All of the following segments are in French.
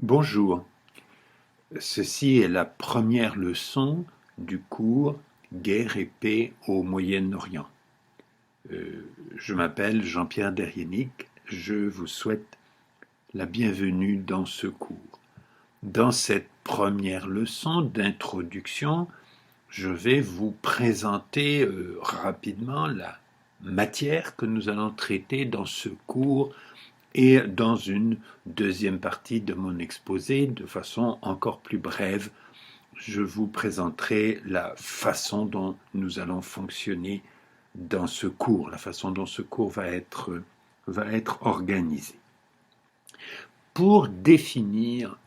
Bonjour, ceci est la première leçon du cours Guerre et paix au Moyen-Orient. Je m'appelle Jean-Pierre Derrienic, je vous souhaite la bienvenue dans ce cours. Dans cette première leçon d'introduction, je vais vous présenter rapidement la matière que nous allons traiter dans ce cours et dans une deuxième partie de mon exposé, de façon encore plus brève, je vous présenterai la façon dont nous allons fonctionner dans ce cours, la façon dont ce cours va être organisé. Pour définir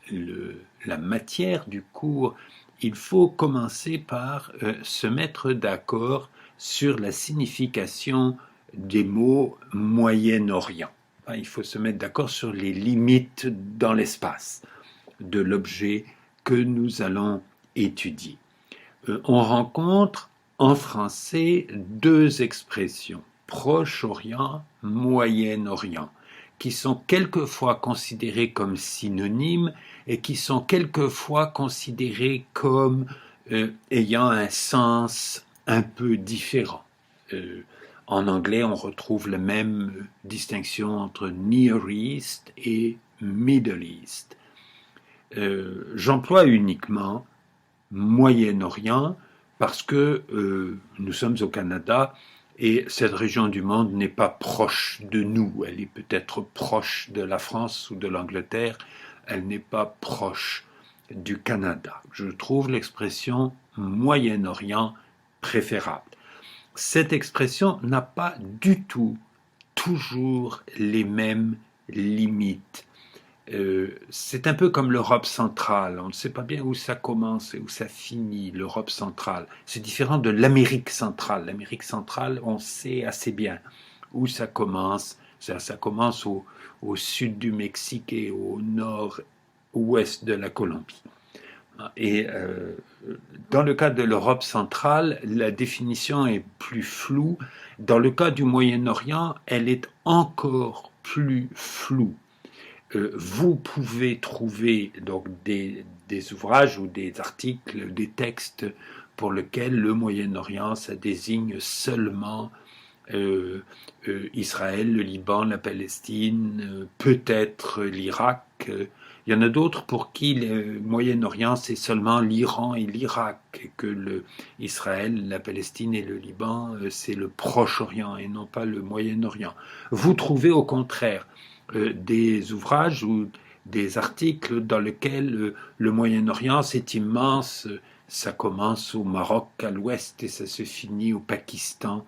la matière du cours, il faut commencer par se mettre d'accord sur la signification des mots Moyen-Orient. Il faut se mettre d'accord sur les limites dans l'espace de l'objet que nous allons étudier. On rencontre en français deux expressions, Proche-Orient, Moyen-Orient, qui sont quelquefois considérées comme synonymes et qui sont quelquefois considérées comme ayant un sens un peu différent. En anglais, on retrouve la même distinction entre Near East et Middle East. J'emploie uniquement Moyen-Orient parce que nous sommes au Canada et cette région du monde n'est pas proche de nous. Elle est peut-être proche de la France ou de l'Angleterre, elle n'est pas proche du Canada. Je trouve l'expression Moyen-Orient préférable. Cette expression n'a pas du tout toujours les mêmes limites. C'est un peu comme l'Europe centrale, on ne sait pas bien où ça commence et où ça finit, l'Europe centrale. C'est différent de l'Amérique centrale. L'Amérique centrale, on sait assez bien où ça commence. Ça commence au sud du Mexique et au nord-ouest de la Colombie. Et dans le cas de l'Europe centrale, la définition est plus floue. Dans le cas du Moyen-Orient, elle est encore plus floue. Vous pouvez trouver donc des ouvrages ou des articles, des textes pour lesquels le Moyen-Orient, ça désigne seulement Israël, le Liban, la Palestine, peut-être l'Irak. Il y en a d'autres pour qui le Moyen-Orient, c'est seulement l'Iran et l'Irak, et que Israël, la Palestine et le Liban, c'est le Proche-Orient et non pas le Moyen-Orient. Vous trouvez au contraire des ouvrages ou des articles dans lesquels le Moyen-Orient, c'est immense, ça commence au Maroc à l'ouest et ça se finit au Pakistan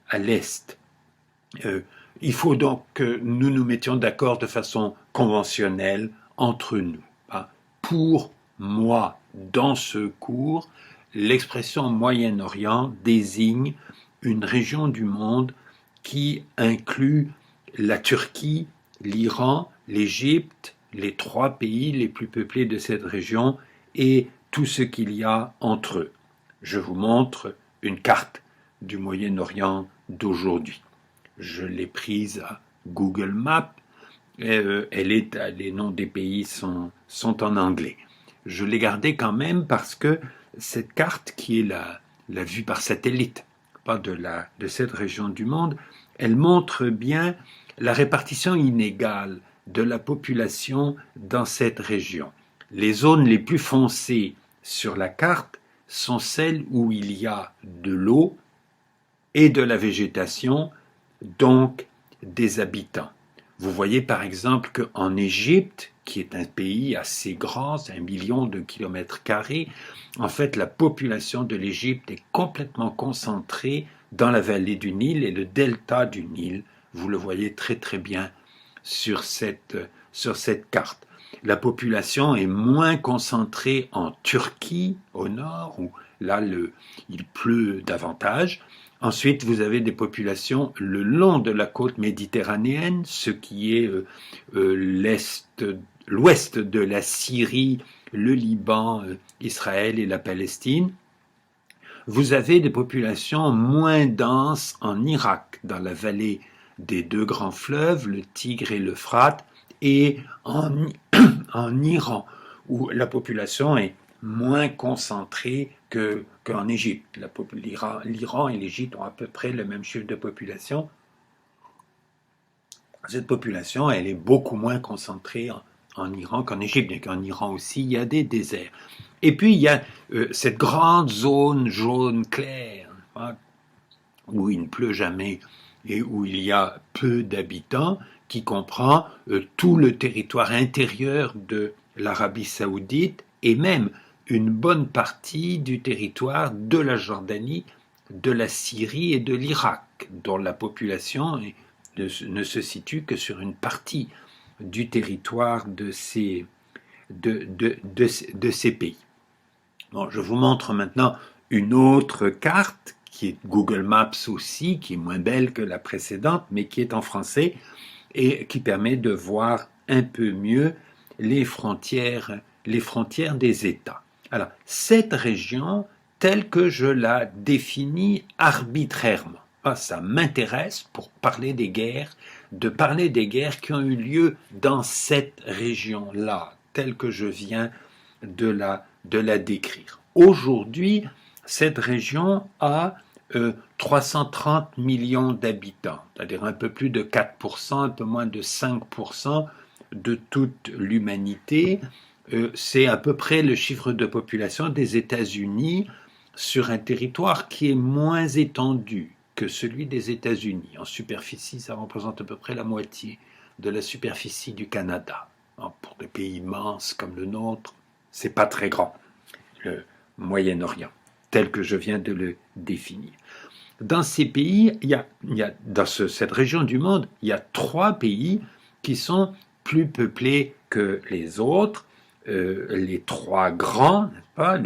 à l'est. Il faut donc que nous nous mettions d'accord de façon conventionnelle entre nous. Pour moi, dans ce cours, l'expression Moyen-Orient désigne une région du monde qui inclut la Turquie, l'Iran, l'Égypte, les trois pays les plus peuplés de cette région et tout ce qu'il y a entre eux. Je vous montre une carte du Moyen-Orient d'aujourd'hui. Je l'ai prise à Google Maps. Les noms des pays sont en anglais. Je l'ai gardée quand même parce que cette carte, qui est la vue par satellite, pas de cette région du monde, elle montre bien la répartition inégale de la population dans cette région. Les zones les plus foncées sur la carte sont celles où il y a de l'eau et de la végétation, donc des habitants. Vous voyez par exemple qu'en Égypte, qui est un pays assez grand, c'est 1 million de kilomètres carrés, en fait la population de l'Égypte est complètement concentrée dans la vallée du Nil et le delta du Nil. Vous le voyez très très bien sur cette carte. La population est moins concentrée en Turquie, au nord, où là il pleut davantage. Ensuite, vous avez des populations le long de la côte méditerranéenne, ce qui est l'ouest de la Syrie, le Liban, Israël et la Palestine. Vous avez des populations moins denses en Irak, dans la vallée des deux grands fleuves, le Tigre et l'Euphrate, et en en Iran, où la population est moins concentrée qu'en Égypte. L'Iran et l'Égypte ont à peu près le même chiffre de population. Cette population, elle est beaucoup moins concentrée en Iran qu'en Égypte, bien qu'en Iran aussi, il y a des déserts. Et puis, il y a cette grande zone jaune clair, hein, où il ne pleut jamais et où il y a peu d'habitants, qui comprend tout le territoire intérieur de l'Arabie saoudite et même une bonne partie du territoire de la Jordanie, de la Syrie et de l'Irak, dont la population ne se situe que sur une partie du territoire de ces pays. Bon, je vous montre maintenant une autre carte qui est Google Maps aussi, qui est moins belle que la précédente, mais qui est en français et qui permet de voir un peu mieux les frontières des États. Alors, cette région, telle que je la définis arbitrairement, ça m'intéresse pour parler des guerres, de parler des guerres qui ont eu lieu dans cette région-là, telle que je viens de la décrire. Aujourd'hui, cette région a 330 millions d'habitants, c'est-à-dire un peu plus de 4%, un peu moins de 5% de toute l'humanité. C'est à peu près le chiffre de population des États-Unis sur un territoire qui est moins étendu que celui des États-Unis. En superficie, ça représente à peu près la moitié de la superficie du Canada. Pour des pays immenses comme le nôtre, c'est pas très grand, le Moyen-Orient, tel que je viens de le définir. Dans ces pays, dans cette région du monde, il y a 3 pays qui sont plus peuplés que les autres. Les 3 grands, n'est-ce pas,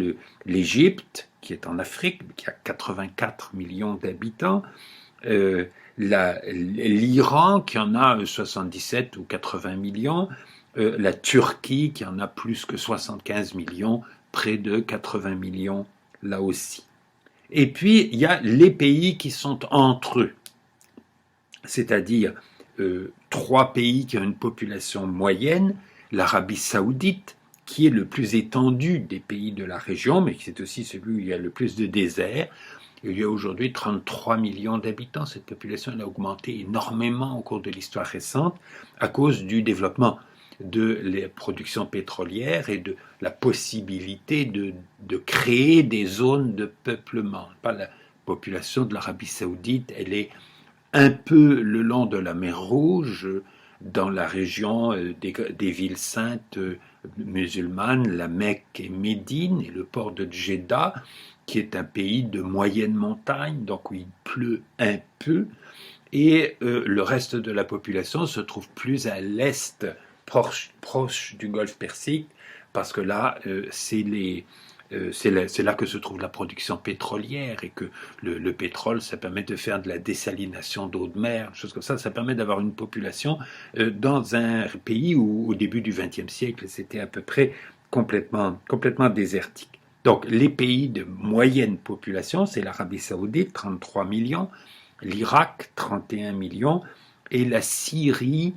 l'Égypte, qui est en Afrique, qui a 84 millions d'habitants, l'Iran, qui en a 77 ou 80 millions, la Turquie, qui en a plus que 75 millions, près de 80 millions là aussi. Et puis, il y a les pays qui sont entre eux, c'est-à-dire 3 pays qui ont une population moyenne, l'Arabie saoudite, qui est le plus étendu des pays de la région, mais c'est aussi celui où il y a le plus de déserts. Il y a aujourd'hui 33 millions d'habitants. Cette population elle a augmenté énormément au cours de l'histoire récente à cause du développement de la production pétrolière et de la possibilité de créer des zones de peuplement. La population de l'Arabie saoudite, elle est un peu le long de la mer Rouge, dans la région des villes saintes musulmanes, la Mecque et Médine, et le port de Djeddah, qui est un pays de moyenne montagne, donc où il pleut un peu, et le reste de la population se trouve plus à l'est, proche du golfe Persique, parce que là, c'est là que se trouve la production pétrolière et que le pétrole, ça permet de faire de la désalination d'eau de mer, choses comme ça permet d'avoir une population dans un pays où, au début du XXe siècle, c'était à peu près complètement désertique. Donc, les pays de moyenne population, c'est l'Arabie saoudite, 33 millions, l'Irak, 31 millions, et la Syrie,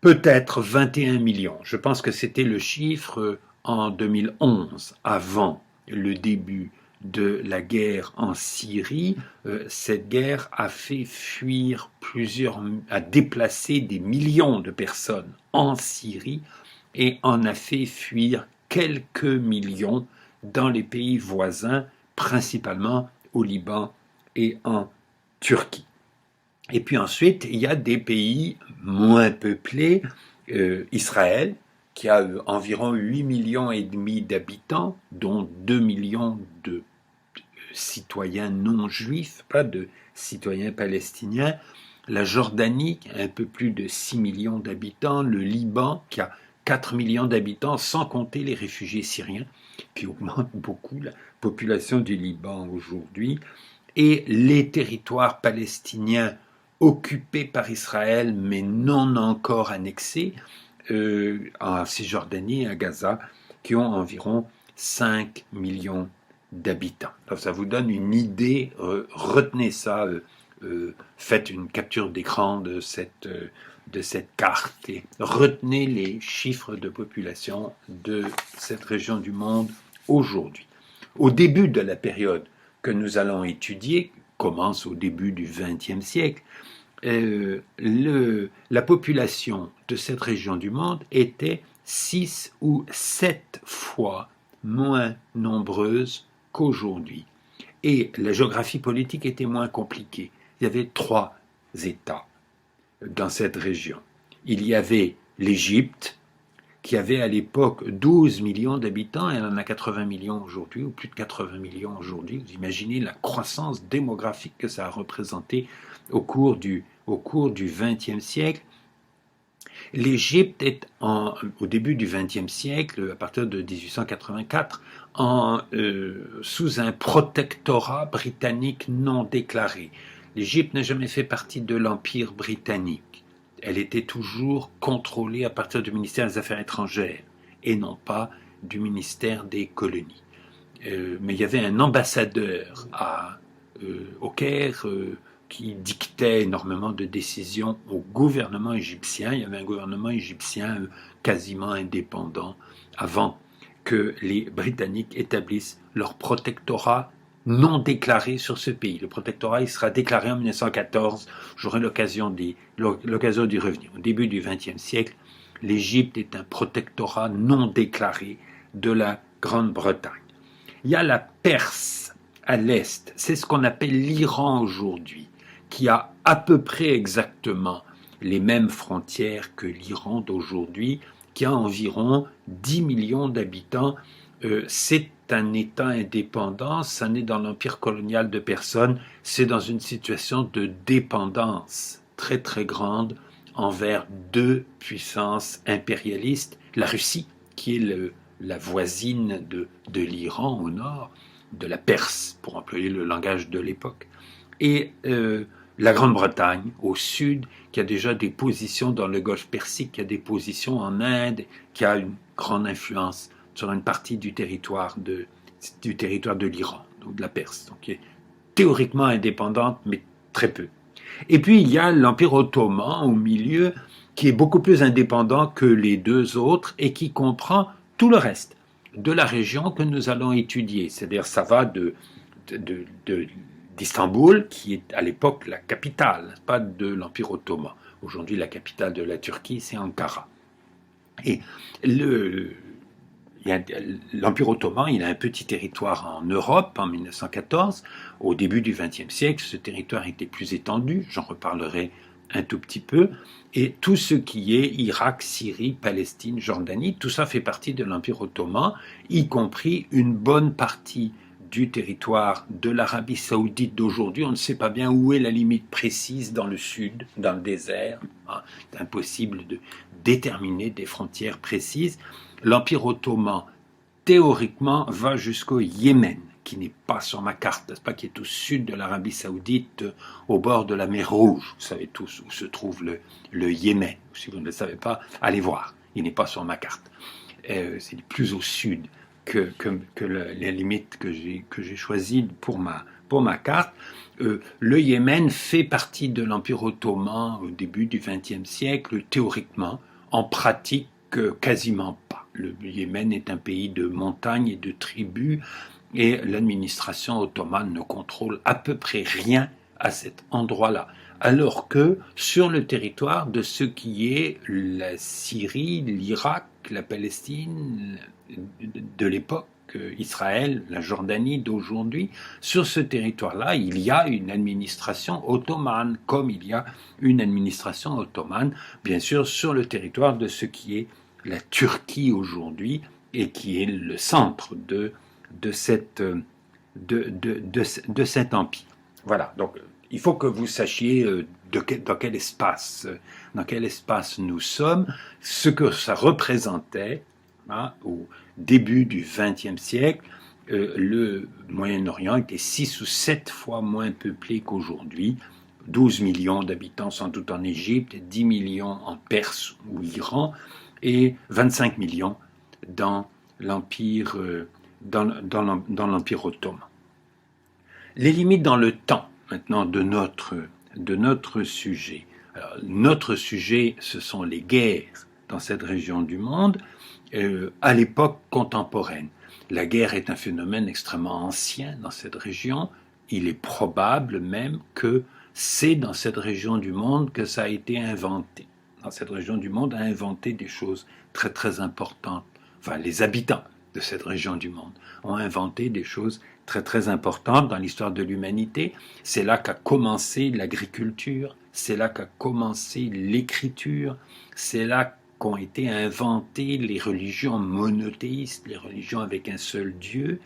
peut-être 21 millions. Je pense que c'était le chiffre en 2011, avant le début de la guerre en Syrie. Cette guerre a fait fuir a déplacé des millions de personnes en Syrie et en a fait fuir quelques millions dans les pays voisins, principalement au Liban et en Turquie. Et puis ensuite, il y a des pays moins peuplés, Israël, qui a environ 8 millions et demi d'habitants, dont 2 millions de citoyens non juifs, pas de citoyens palestiniens, la Jordanie, qui a un peu plus de 6 millions d'habitants, le Liban, qui a 4 millions d'habitants, sans compter les réfugiés syriens, qui augmentent beaucoup la population du Liban aujourd'hui, et les territoires palestiniens occupés par Israël, mais non encore annexés, en Cisjordanie et à Gaza, qui ont environ 5 millions d'habitants. Alors ça vous donne une idée, retenez ça, faites une capture d'écran de de cette carte et retenez les chiffres de population de cette région du monde aujourd'hui. Au début de la période que nous allons étudier, commence au début du XXe siècle, la population de cette région du monde était 6 ou 7 fois moins nombreuse qu'aujourd'hui. Et la géographie politique était moins compliquée. Il y avait 3 États dans cette région. Il y avait l'Égypte, qui avait à l'époque 12 millions d'habitants, et elle en a 80 millions aujourd'hui, ou plus de 80 millions aujourd'hui. Vous imaginez la croissance démographique que ça a représenté au cours du XXe siècle. L'Égypte est, au début du XXe siècle, à partir de 1884, sous un protectorat britannique non déclaré. L'Égypte n'a jamais fait partie de l'Empire britannique. Elle était toujours contrôlée à partir du ministère des Affaires étrangères et non pas du ministère des colonies. Mais il y avait un ambassadeur au Caire qui dictait énormément de décisions au gouvernement égyptien. Il y avait un gouvernement égyptien quasiment indépendant avant que les Britanniques établissent leur protectorat non déclaré sur ce pays. Le protectorat il sera déclaré en 1914. J'aurai l'occasion d'y revenir. Au début du XXe siècle, l'Égypte est un protectorat non déclaré de la Grande-Bretagne. Il y a la Perse à l'est, c'est ce qu'on appelle l'Iran aujourd'hui, qui a à peu près exactement les mêmes frontières que l'Iran d'aujourd'hui, qui a environ 10 millions d'habitants. C'est un État indépendant, ça n'est dans l'empire colonial de personne, c'est dans une situation de dépendance très très grande envers 2 puissances impérialistes, la Russie, qui est la voisine de l'Iran au nord, de la Perse, pour employer le langage de l'époque, et la Grande-Bretagne au sud, qui a déjà des positions dans le Golfe Persique, qui a des positions en Inde, qui a une grande influence sur une partie du territoire de l'Iran, donc de la Perse, donc qui est théoriquement indépendante, mais très peu. Et puis il y a l'Empire ottoman au milieu, qui est beaucoup plus indépendant que les 2 autres et qui comprend tout le reste de la région que nous allons étudier. C'est-à-dire ça va d'Istanbul, qui est à l'époque la capitale, pas de l'Empire ottoman. Aujourd'hui, la capitale de la Turquie, c'est Ankara. Et l'Empire ottoman, il a un petit territoire en Europe en 1914. Au début du XXe siècle, ce territoire était plus étendu, j'en reparlerai un tout petit peu. Et tout ce qui est Irak, Syrie, Palestine, Jordanie, tout ça fait partie de l'Empire ottoman, y compris une bonne partie du territoire de l'Arabie saoudite d'aujourd'hui. On ne sait pas bien où est la limite précise dans le sud, dans le désert. C'est impossible de déterminer des frontières précises. L'Empire ottoman, théoriquement, va jusqu'au Yémen, qui n'est pas sur ma carte, n'est-ce pas, qui est au sud de l'Arabie saoudite, au bord de la mer Rouge. Vous savez tous où se trouve le Yémen. Si vous ne le savez pas, allez voir. Il n'est pas sur ma carte. C'est plus au sud que les limites que j'ai choisies pour ma carte. Le Yémen fait partie de l'Empire ottoman au début du XXe siècle, théoriquement. En pratique, quasiment pas. Le Yémen est un pays de montagnes et de tribus, et l'administration ottomane ne contrôle à peu près rien à cet endroit-là. Alors que sur le territoire de ce qui est la Syrie, l'Irak, la Palestine de l'époque, Israël, la Jordanie d'aujourd'hui, sur ce territoire-là, il y a une administration ottomane, comme il y a une administration ottomane, bien sûr, sur le territoire de ce qui est la Turquie aujourd'hui, et qui est le centre de cet empire. Voilà, donc il faut que vous sachiez dans quel espace nous sommes, ce que ça représentait au début du XXe siècle. Le Moyen-Orient était 6 ou 7 fois moins peuplé qu'aujourd'hui. 12 millions d'habitants sans doute en Égypte, 10 millions en Perse ou Iran, et 25 millions dans l'Empire ottoman. Les limites dans le temps, maintenant, de notre sujet. Alors, notre sujet, ce sont les guerres dans cette région du monde à l'époque contemporaine. La guerre est un phénomène extrêmement ancien dans cette région. Il est probable même que c'est dans cette région du monde que ça a été inventé. Dans cette région du monde a inventé des choses très très importantes. Enfin, les habitants de cette région du monde ont inventé des choses très très importantes dans l'histoire de l'humanité. C'est là qu'a commencé l'agriculture, c'est là qu'a commencé l'écriture, c'est là qu'ont été inventées les religions monothéistes, les religions avec un seul Dieu,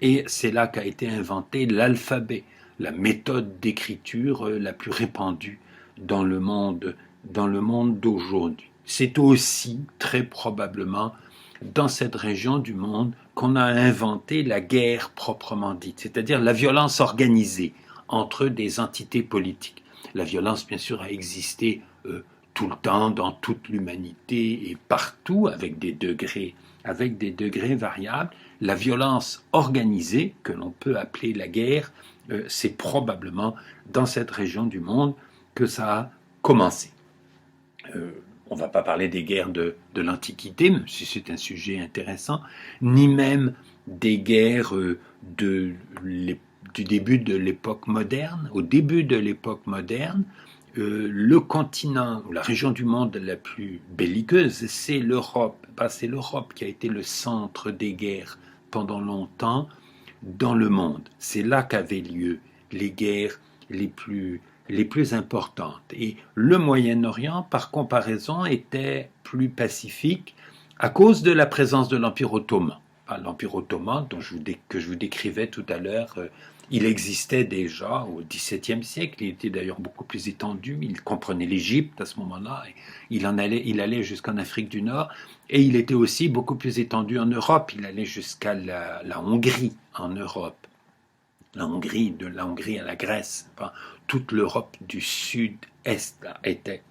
et c'est là qu'a été inventé l'alphabet, la méthode d'écriture la plus répandue dans le monde d'aujourd'hui. C'est aussi très probablement dans cette région du monde qu'on a inventé la guerre proprement dite, c'est-à-dire la violence organisée entre des entités politiques. La violence, bien sûr, a existé tout le temps, dans toute l'humanité et partout, avec des degrés variables. La violence organisée, que l'on peut appeler la guerre, c'est probablement dans cette région du monde que ça a commencé. On ne va pas parler des guerres de l'Antiquité, même si c'est un sujet intéressant, ni même des guerres du début de l'époque moderne. Au début de l'époque moderne, le continent, ou la région du monde la plus belliqueuse, c'est l'Europe. C'est l'Europe qui a été le centre des guerres pendant longtemps dans le monde. C'est là qu'avaient lieu les guerres les plus importantes. Et le Moyen-Orient, par comparaison, était plus pacifique à cause de la présence de l'Empire ottoman. L'Empire ottoman, que je vous décrivais tout à l'heure, il existait déjà au XVIIe siècle, il était d'ailleurs beaucoup plus étendu, il comprenait l'Égypte à ce moment-là, il allait jusqu'en Afrique du Nord, et il était aussi beaucoup plus étendu en Europe, il allait jusqu'à la Hongrie en Europe. La Hongrie à la Grèce, toute l'Europe du sud-est était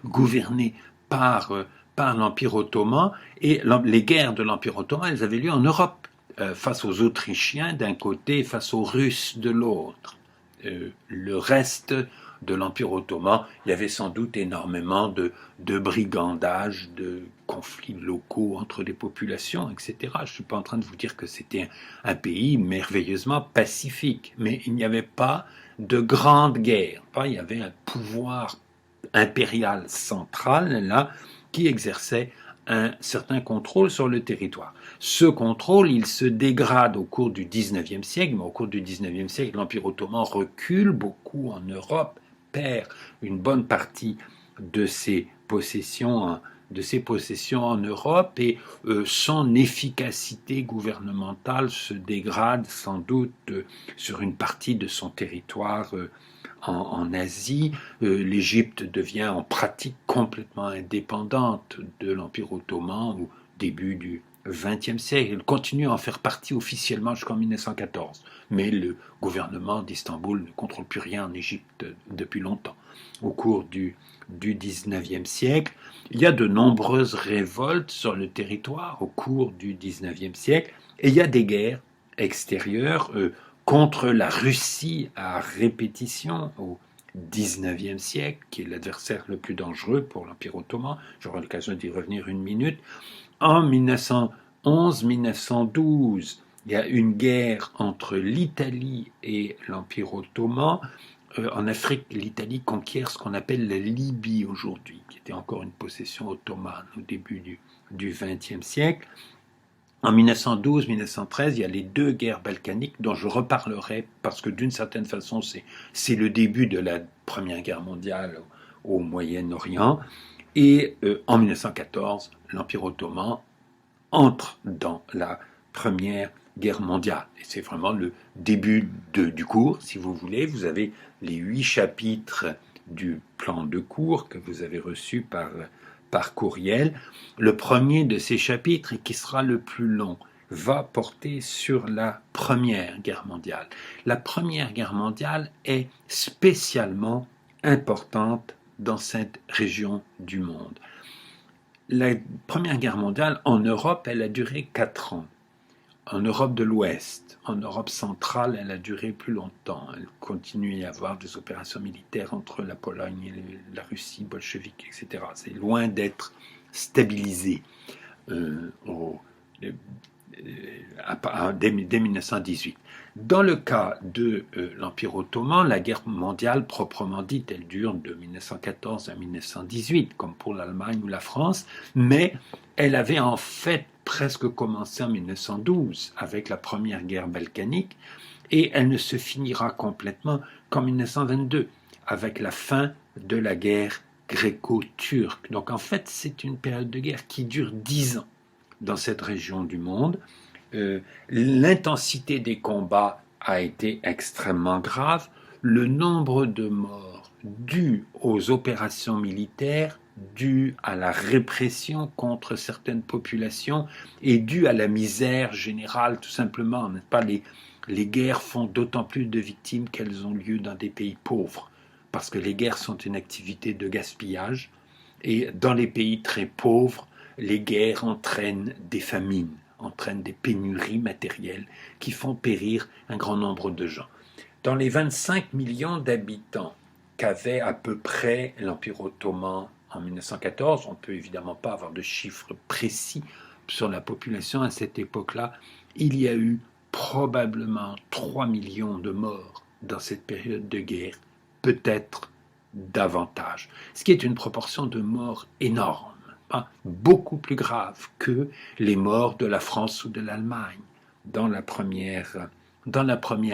gouvernée par l'Empire ottoman, et les guerres de l'Empire ottoman, elles avaient lieu en Europe, face aux Autrichiens d'un côté, face aux Russes de l'autre. Le reste de l'Empire ottoman, il y avait sans doute énormément de brigandages, de conflits locaux entre les populations, etc. Je ne suis pas en train de vous dire que c'était un pays merveilleusement pacifique, mais il n'y avait pas de grande guerre. Il y avait un pouvoir impérial central, là, qui exerçait un certain contrôle sur le territoire. Ce contrôle, il se dégrade au cours du XIXe siècle, mais au cours du XIXe siècle, l'Empire ottoman recule beaucoup en Europe, perd une bonne partie de ses possessions en Europe, et son efficacité gouvernementale se dégrade sans doute sur une partie de son territoire en Asie. L'Égypte devient en pratique complètement indépendante de l'Empire ottoman au début du XXe siècle. Elle continue à en faire partie officiellement jusqu'en 1914. Mais le gouvernement d'Istanbul ne contrôle plus rien en Égypte depuis longtemps. Au cours du XIXe siècle, il y a de nombreuses révoltes sur le territoire au cours du XIXe siècle, et il y a des guerres extérieures contre la Russie à répétition au XIXe siècle, qui est l'adversaire le plus dangereux pour l'Empire ottoman. J'aurai l'occasion d'y revenir une minute. En 1911-1912, il y a une guerre entre l'Italie et l'Empire ottoman. En Afrique, l'Italie conquiert ce qu'on appelle la Libye aujourd'hui, qui était encore une possession ottomane au début du XXe siècle. En 1912-1913, il y a les deux guerres balkaniques dont je reparlerai parce que d'une certaine façon, c'est le début de la Première Guerre mondiale au Moyen-Orient. Et en 1914, l'Empire ottoman entre dans la Première Guerre mondiale. Et c'est vraiment le début du cours, si vous voulez. Vous avez les 8 chapitres du plan de cours que vous avez reçu par courriel. Le premier de ces chapitres, et qui sera le plus long, va porter sur la Première Guerre mondiale. La Première Guerre mondiale est spécialement importante dans cette région du monde. La Première Guerre mondiale, en Europe, elle a duré 4 ans. en Europe de l'Ouest, en Europe centrale, elle a duré plus longtemps. Elle continue à y avoir des opérations militaires entre la Pologne et la Russie bolchevique, etc. C'est loin d'être stabilisé dès 1918. Dans le cas de l'Empire ottoman, la guerre mondiale proprement dite, elle dure de 1914 à 1918, comme pour l'Allemagne ou la France, mais elle avait en fait presque commencé en 1912 avec la première guerre balkanique, et elle ne se finira complètement qu'en 1922 avec la fin de la guerre gréco-turque. Donc en fait, c'est une période de guerre qui dure 10 ans dans cette région du monde. L'intensité des combats a été extrêmement grave. Le nombre de morts dus aux opérations militaires, dus à la répression contre certaines populations et dus à la misère générale, tout simplement. N'est-ce pas, les guerres font d'autant plus de victimes qu'elles ont lieu dans des pays pauvres, parce que les guerres sont une activité de gaspillage, et dans les pays très pauvres, les guerres entraînent des famines, entraînent des pénuries matérielles qui font périr un grand nombre de gens. Dans les 25 millions d'habitants qu'avait à peu près l'Empire ottoman en 1914, on ne peut évidemment pas avoir de chiffres précis sur la population à cette époque-là, il y a eu probablement 3 millions de morts dans cette période de guerre, peut-être davantage, ce qui est une proportion de morts énorme, beaucoup plus grave que les morts de la France ou de l'Allemagne dans la première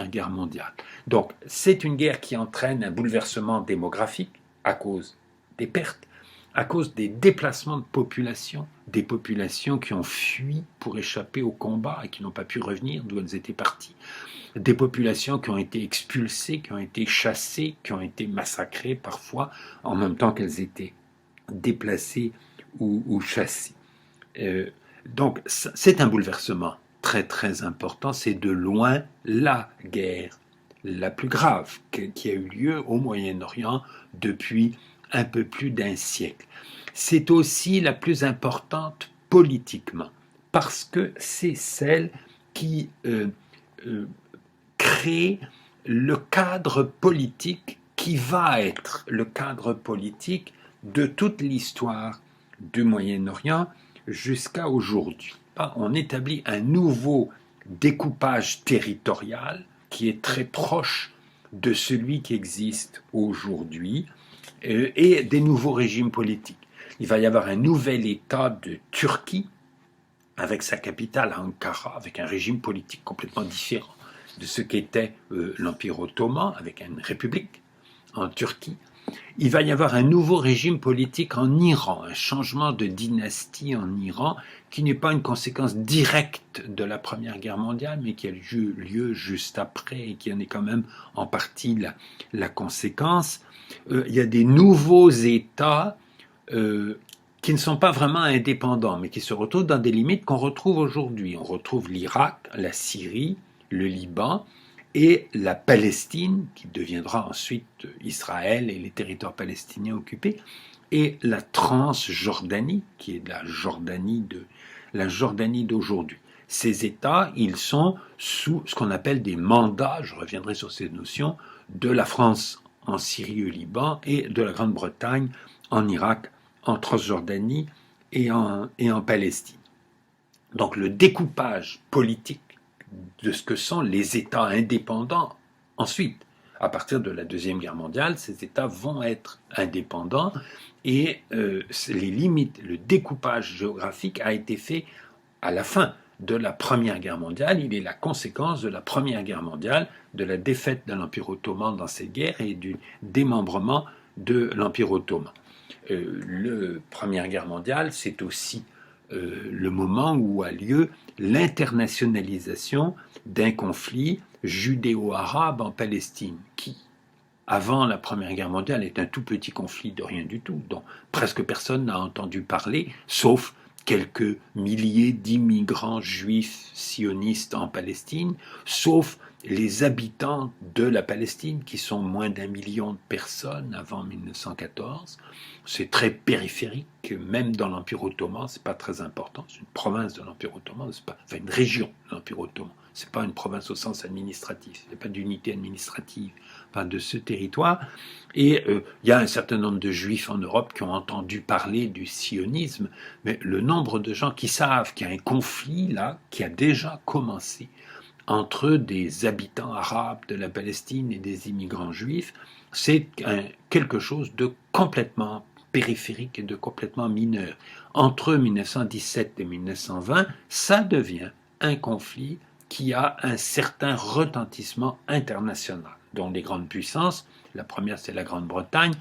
guerre mondiale. Donc c'est une guerre qui entraîne un bouleversement démographique à cause des pertes, à cause des déplacements de population, des populations qui ont fui pour échapper au combat et qui n'ont pas pu revenir d'où elles étaient parties, des populations qui ont été expulsées, qui ont été chassées, qui ont été massacrées parfois en même temps qu'elles étaient déplacées ou chassées. Donc c'est un bouleversement très très important, c'est de loin la guerre la plus grave qui a eu lieu au Moyen-Orient depuis un peu plus d'un siècle. C'est aussi la plus importante politiquement, parce que c'est celle qui crée le cadre politique qui va être le cadre politique de toute l'histoire du Moyen-Orient jusqu'à aujourd'hui. On établit un nouveau découpage territorial qui est très proche de celui qui existe aujourd'hui et des nouveaux régimes politiques. Il va y avoir un nouvel État de Turquie avec sa capitale à Ankara, avec un régime politique complètement différent de ce qu'était l'Empire ottoman, avec une république en Turquie. Il va y avoir un nouveau régime politique en Iran, un changement de dynastie en Iran qui n'est pas une conséquence directe de la Première Guerre mondiale, mais qui a eu lieu juste après et qui en est quand même en partie la conséquence. Il y a des nouveaux États qui ne sont pas vraiment indépendants, mais qui se retrouvent dans des limites qu'on retrouve aujourd'hui. On retrouve l'Irak, la Syrie, le Liban, et la Palestine, qui deviendra ensuite Israël et les territoires palestiniens occupés, et la Transjordanie, qui est la Jordanie d'aujourd'hui. Ces États, ils sont sous ce qu'on appelle des mandats, je reviendrai sur ces notions, de la France en Syrie et au Liban, et de la Grande-Bretagne en Irak, en Transjordanie et en Palestine. Donc le découpage politique de ce que sont les États indépendants. Ensuite, à partir de la Deuxième Guerre mondiale, ces États vont être indépendants et les limites, le découpage géographique a été fait à la fin de la Première Guerre mondiale. Il est la conséquence de la Première Guerre mondiale, de la défaite de l'Empire ottoman dans cette guerre et du démembrement de l'Empire ottoman. La Première Guerre mondiale, c'est aussi le moment où a lieu l'internationalisation d'un conflit judéo-arabe en Palestine, qui, avant la Première Guerre mondiale, est un tout petit conflit de rien du tout, dont presque personne n'a entendu parler, sauf quelques milliers d'immigrants juifs sionistes en Palestine, sauf les habitants de la Palestine, qui sont moins d'1 million de personnes avant 1914. C'est très périphérique, même dans l'Empire ottoman, c'est pas très important. C'est une province de l'Empire ottoman, c'est pas, enfin une région de l'Empire ottoman. C'est pas une province au sens administratif. Il n'y a pas d'unité administrative de ce territoire. Et il y a un certain nombre de juifs en Europe qui ont entendu parler du sionisme, mais le nombre de gens qui savent qu'il y a un conflit là, qui a déjà commencé entre des habitants arabes de la Palestine et des immigrants juifs, c'est quelque chose de complètement périphérique et de complètement mineur. Entre 1917 et 1920, ça devient un conflit qui a un certain retentissement international, dont les grandes puissances, la première c'est la Grande-Bretagne,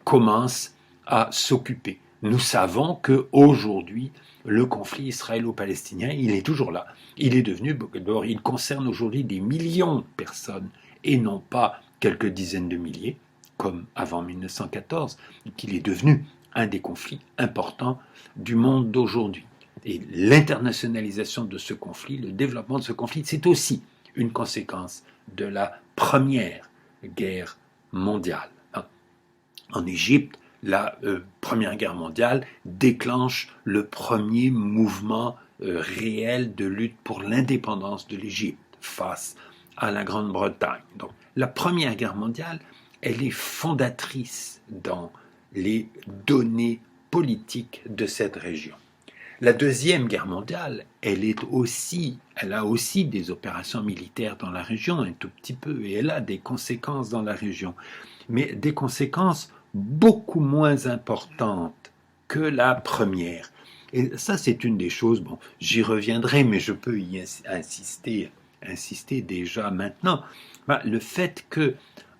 commencent à s'occuper. Nous savons qu'aujourd'hui, le conflit israélo-palestinien, il est toujours là. Il est devenu, il concerne aujourd'hui des millions de personnes et non pas quelques dizaines de milliers, comme avant 1914, qu'il est devenu un des conflits importants du monde d'aujourd'hui. Et l'internationalisation de ce conflit, le développement de ce conflit, c'est aussi une conséquence de la Première Guerre mondiale. En Égypte, la Première Guerre mondiale déclenche le premier mouvement réel de lutte pour l'indépendance de l'Égypte face à la Grande-Bretagne. Donc, la Première Guerre mondiale, elle est fondatrice dans les données politiques de cette région. La Deuxième Guerre mondiale, elle a aussi des opérations militaires dans la région, un tout petit peu, et elle a des conséquences dans la région, mais des conséquences beaucoup moins importantes que la première. Et ça, c'est une des choses, bon, j'y reviendrai, mais je peux y insister déjà maintenant. Le fait que,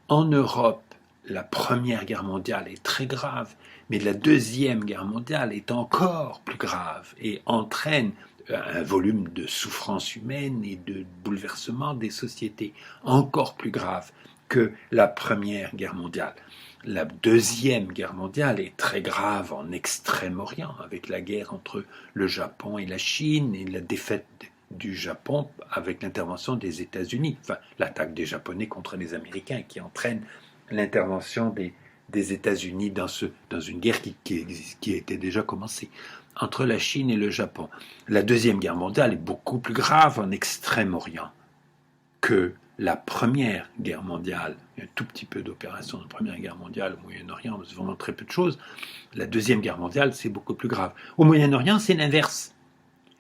en Europe, la Première Guerre mondiale est très grave, mais la Deuxième Guerre mondiale est encore plus grave et entraîne un volume de souffrance humaine et de bouleversement des sociétés encore plus grave que la Première Guerre mondiale. La Deuxième Guerre mondiale est très grave en Extrême-Orient, avec la guerre entre le Japon et la Chine et la défaite du Japon avec l'intervention des États-Unis, enfin l'attaque des Japonais contre les Américains qui entraîne l'intervention des États-Unis dans une guerre qui était déjà commencée entre la Chine et le Japon. La Deuxième Guerre mondiale est beaucoup plus grave en Extrême-Orient que la Première Guerre mondiale. Il y a un tout petit peu d'opérations de Première Guerre mondiale au Moyen-Orient, mais c'est vraiment très peu de choses. La Deuxième Guerre mondiale, c'est beaucoup plus grave. Au Moyen-Orient, c'est l'inverse.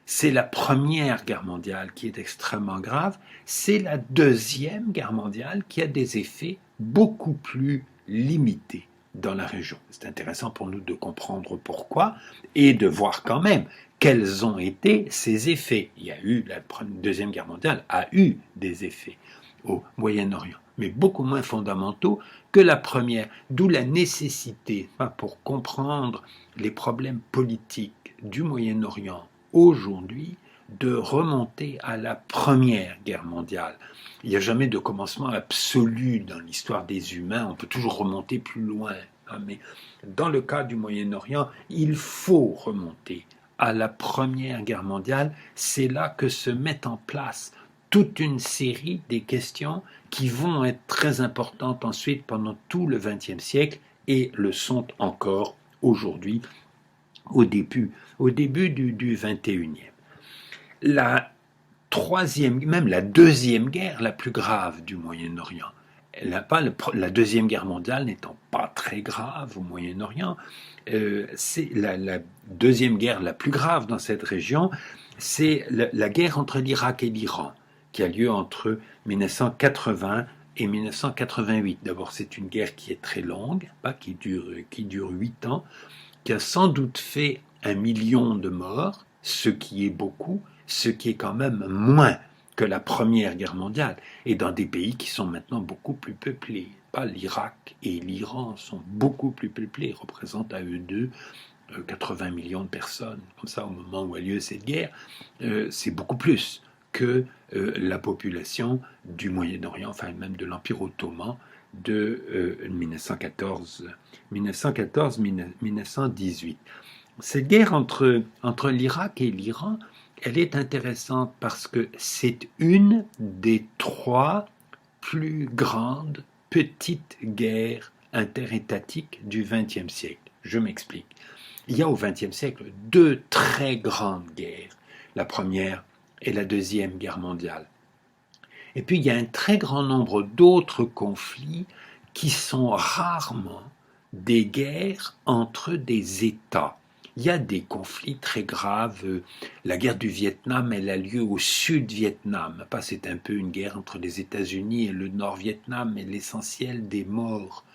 C'est la Première Guerre mondiale qui est extrêmement grave. C'est la Deuxième Guerre mondiale qui a des effets beaucoup plus limités dans la région. C'est intéressant pour nous de comprendre pourquoi et de voir quand même quels ont été ces effets. Il y a eu, la Deuxième Guerre mondiale a eu des effets au Moyen-Orient, mais beaucoup moins fondamentaux que la première, d'où la nécessité, pour comprendre les problèmes politiques du Moyen-Orient aujourd'hui, de remonter à la Première Guerre mondiale. Il n'y a jamais de commencement absolu dans l'histoire des humains, on peut toujours remonter plus loin, mais dans le cas du Moyen-Orient, il faut remonter à la Première Guerre mondiale. C'est là que se met en place toute une série des questions qui vont être très importantes ensuite pendant tout le XXe siècle et le sont encore aujourd'hui au début du XXIe. La troisième, même la deuxième guerre la plus grave du Moyen-Orient, la Deuxième Guerre mondiale n'étant pas très grave au Moyen-Orient, c'est la deuxième guerre la plus grave dans cette région, c'est la guerre entre l'Irak et l'Iran, qui a lieu entre 1980 et 1988. D'abord, c'est une guerre qui est très longue, qui dure 8 ans, qui a sans doute fait 1 million de morts, ce qui est beaucoup, ce qui est quand même moins que la Première Guerre mondiale, et dans des pays qui sont maintenant beaucoup plus peuplés. L'Irak et l'Iran sont beaucoup plus peuplés, représentent à eux deux 80 millions de personnes, comme ça au moment où a lieu cette guerre, c'est beaucoup plus que la population du Moyen-Orient, enfin même de l'Empire ottoman de 1914-1918. Cette guerre entre l'Irak et l'Iran, elle est intéressante parce que c'est une des 3 plus grandes petites guerres interétatiques du XXe siècle. Je m'explique. Il y a au XXe siècle 2 très grandes guerres. La première et la Deuxième Guerre mondiale. Et puis il y a un très grand nombre d'autres conflits qui sont rarement des guerres entre des États. Il y a des conflits très graves. La guerre du Vietnam, elle a lieu au Sud-Vietnam. C'est un peu une guerre entre les États-Unis et le Nord-Vietnam, mais l'essentiel des morts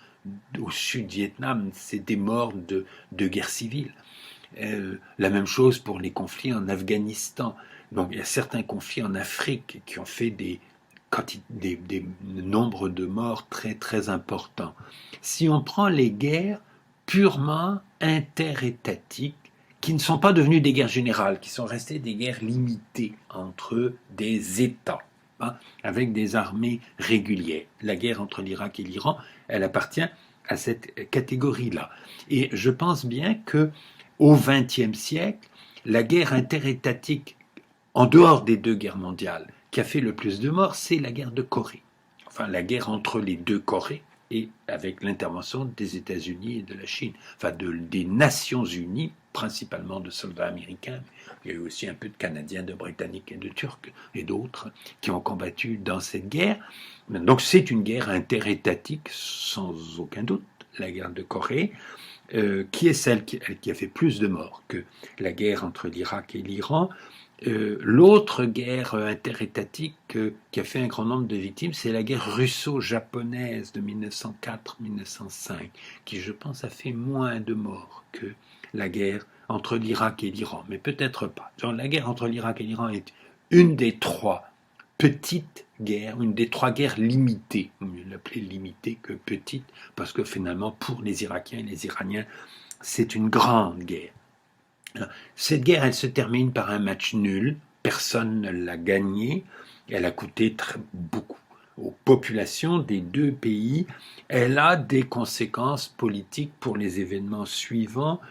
au Sud-Vietnam, c'est des morts de guerre civile. La même chose pour les conflits en Afghanistan. Donc il y a certains conflits en Afrique qui ont fait des nombres de morts très très importants. Si on prend les guerres purement interétatiques, qui ne sont pas devenues des guerres générales, qui sont restées des guerres limitées entre des États, avec des armées régulières. La guerre entre l'Irak et l'Iran, elle appartient à cette catégorie-là. Et je pense bien que au XXe siècle, la guerre interétatique, en dehors des 2 guerres mondiales, qui a fait le plus de morts, c'est la guerre de Corée. Enfin, la guerre entre les 2 Corées, et avec l'intervention des États-Unis et de la Chine. Des Nations Unies, principalement de soldats américains. Il y a eu aussi un peu de Canadiens, de Britanniques et de Turcs et d'autres qui ont combattu dans cette guerre. Donc c'est une guerre interétatique, sans aucun doute, la guerre de Corée, qui est celle qui a fait plus de morts que la guerre entre l'Irak et l'Iran. L'autre guerre interétatique qui a fait un grand nombre de victimes, c'est la guerre russo-japonaise de 1904-1905, qui, je pense, a fait moins de morts que la guerre entre l'Irak et l'Iran, mais peut-être pas. La guerre entre l'Irak et l'Iran est une des 3 petites guerres, une des 3 guerres limitées, mieux l'appeler limitée que petite, parce que finalement, pour les Irakiens et les Iraniens, c'est une grande guerre. Cette guerre, elle se termine par un match nul. Personne ne l'a gagnée. Elle a coûté beaucoup aux populations des 2 pays. Elle a des conséquences politiques pour les événements suivants,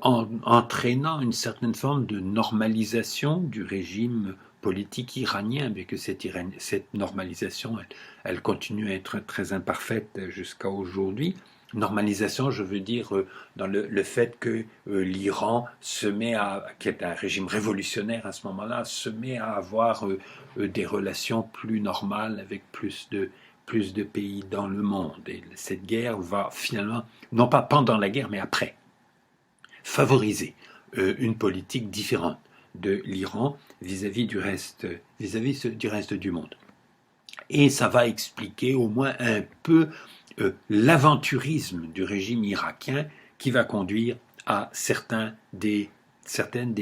entraînant une certaine forme de normalisation du régime politique iranien, mais que cette normalisation, elle continue à être très imparfaite jusqu'à aujourd'hui. Normalisation, je veux dire dans le fait que l'Iran se met qui est un régime révolutionnaire à ce moment-là, se met à avoir des relations plus normales avec plus de pays dans le monde. Et cette guerre va finalement, non pas pendant la guerre, mais après, favoriser une politique différente de l'Iran vis-à-vis du reste du monde. Et ça va expliquer au moins un peu l'aventurisme du régime irakien qui va conduire à certaines des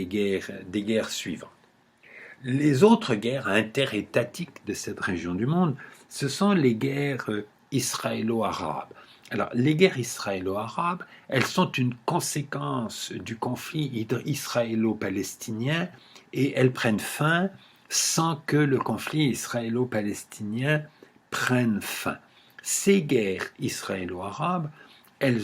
guerres suivantes. Les autres guerres interétatiques de cette région du monde, ce sont les guerres israélo-arabes. Alors, les guerres israélo-arabes, elles sont une conséquence du conflit israélo-palestinien et elles prennent fin sans que le conflit israélo-palestinien prenne fin. Ces guerres israélo-arabes, elles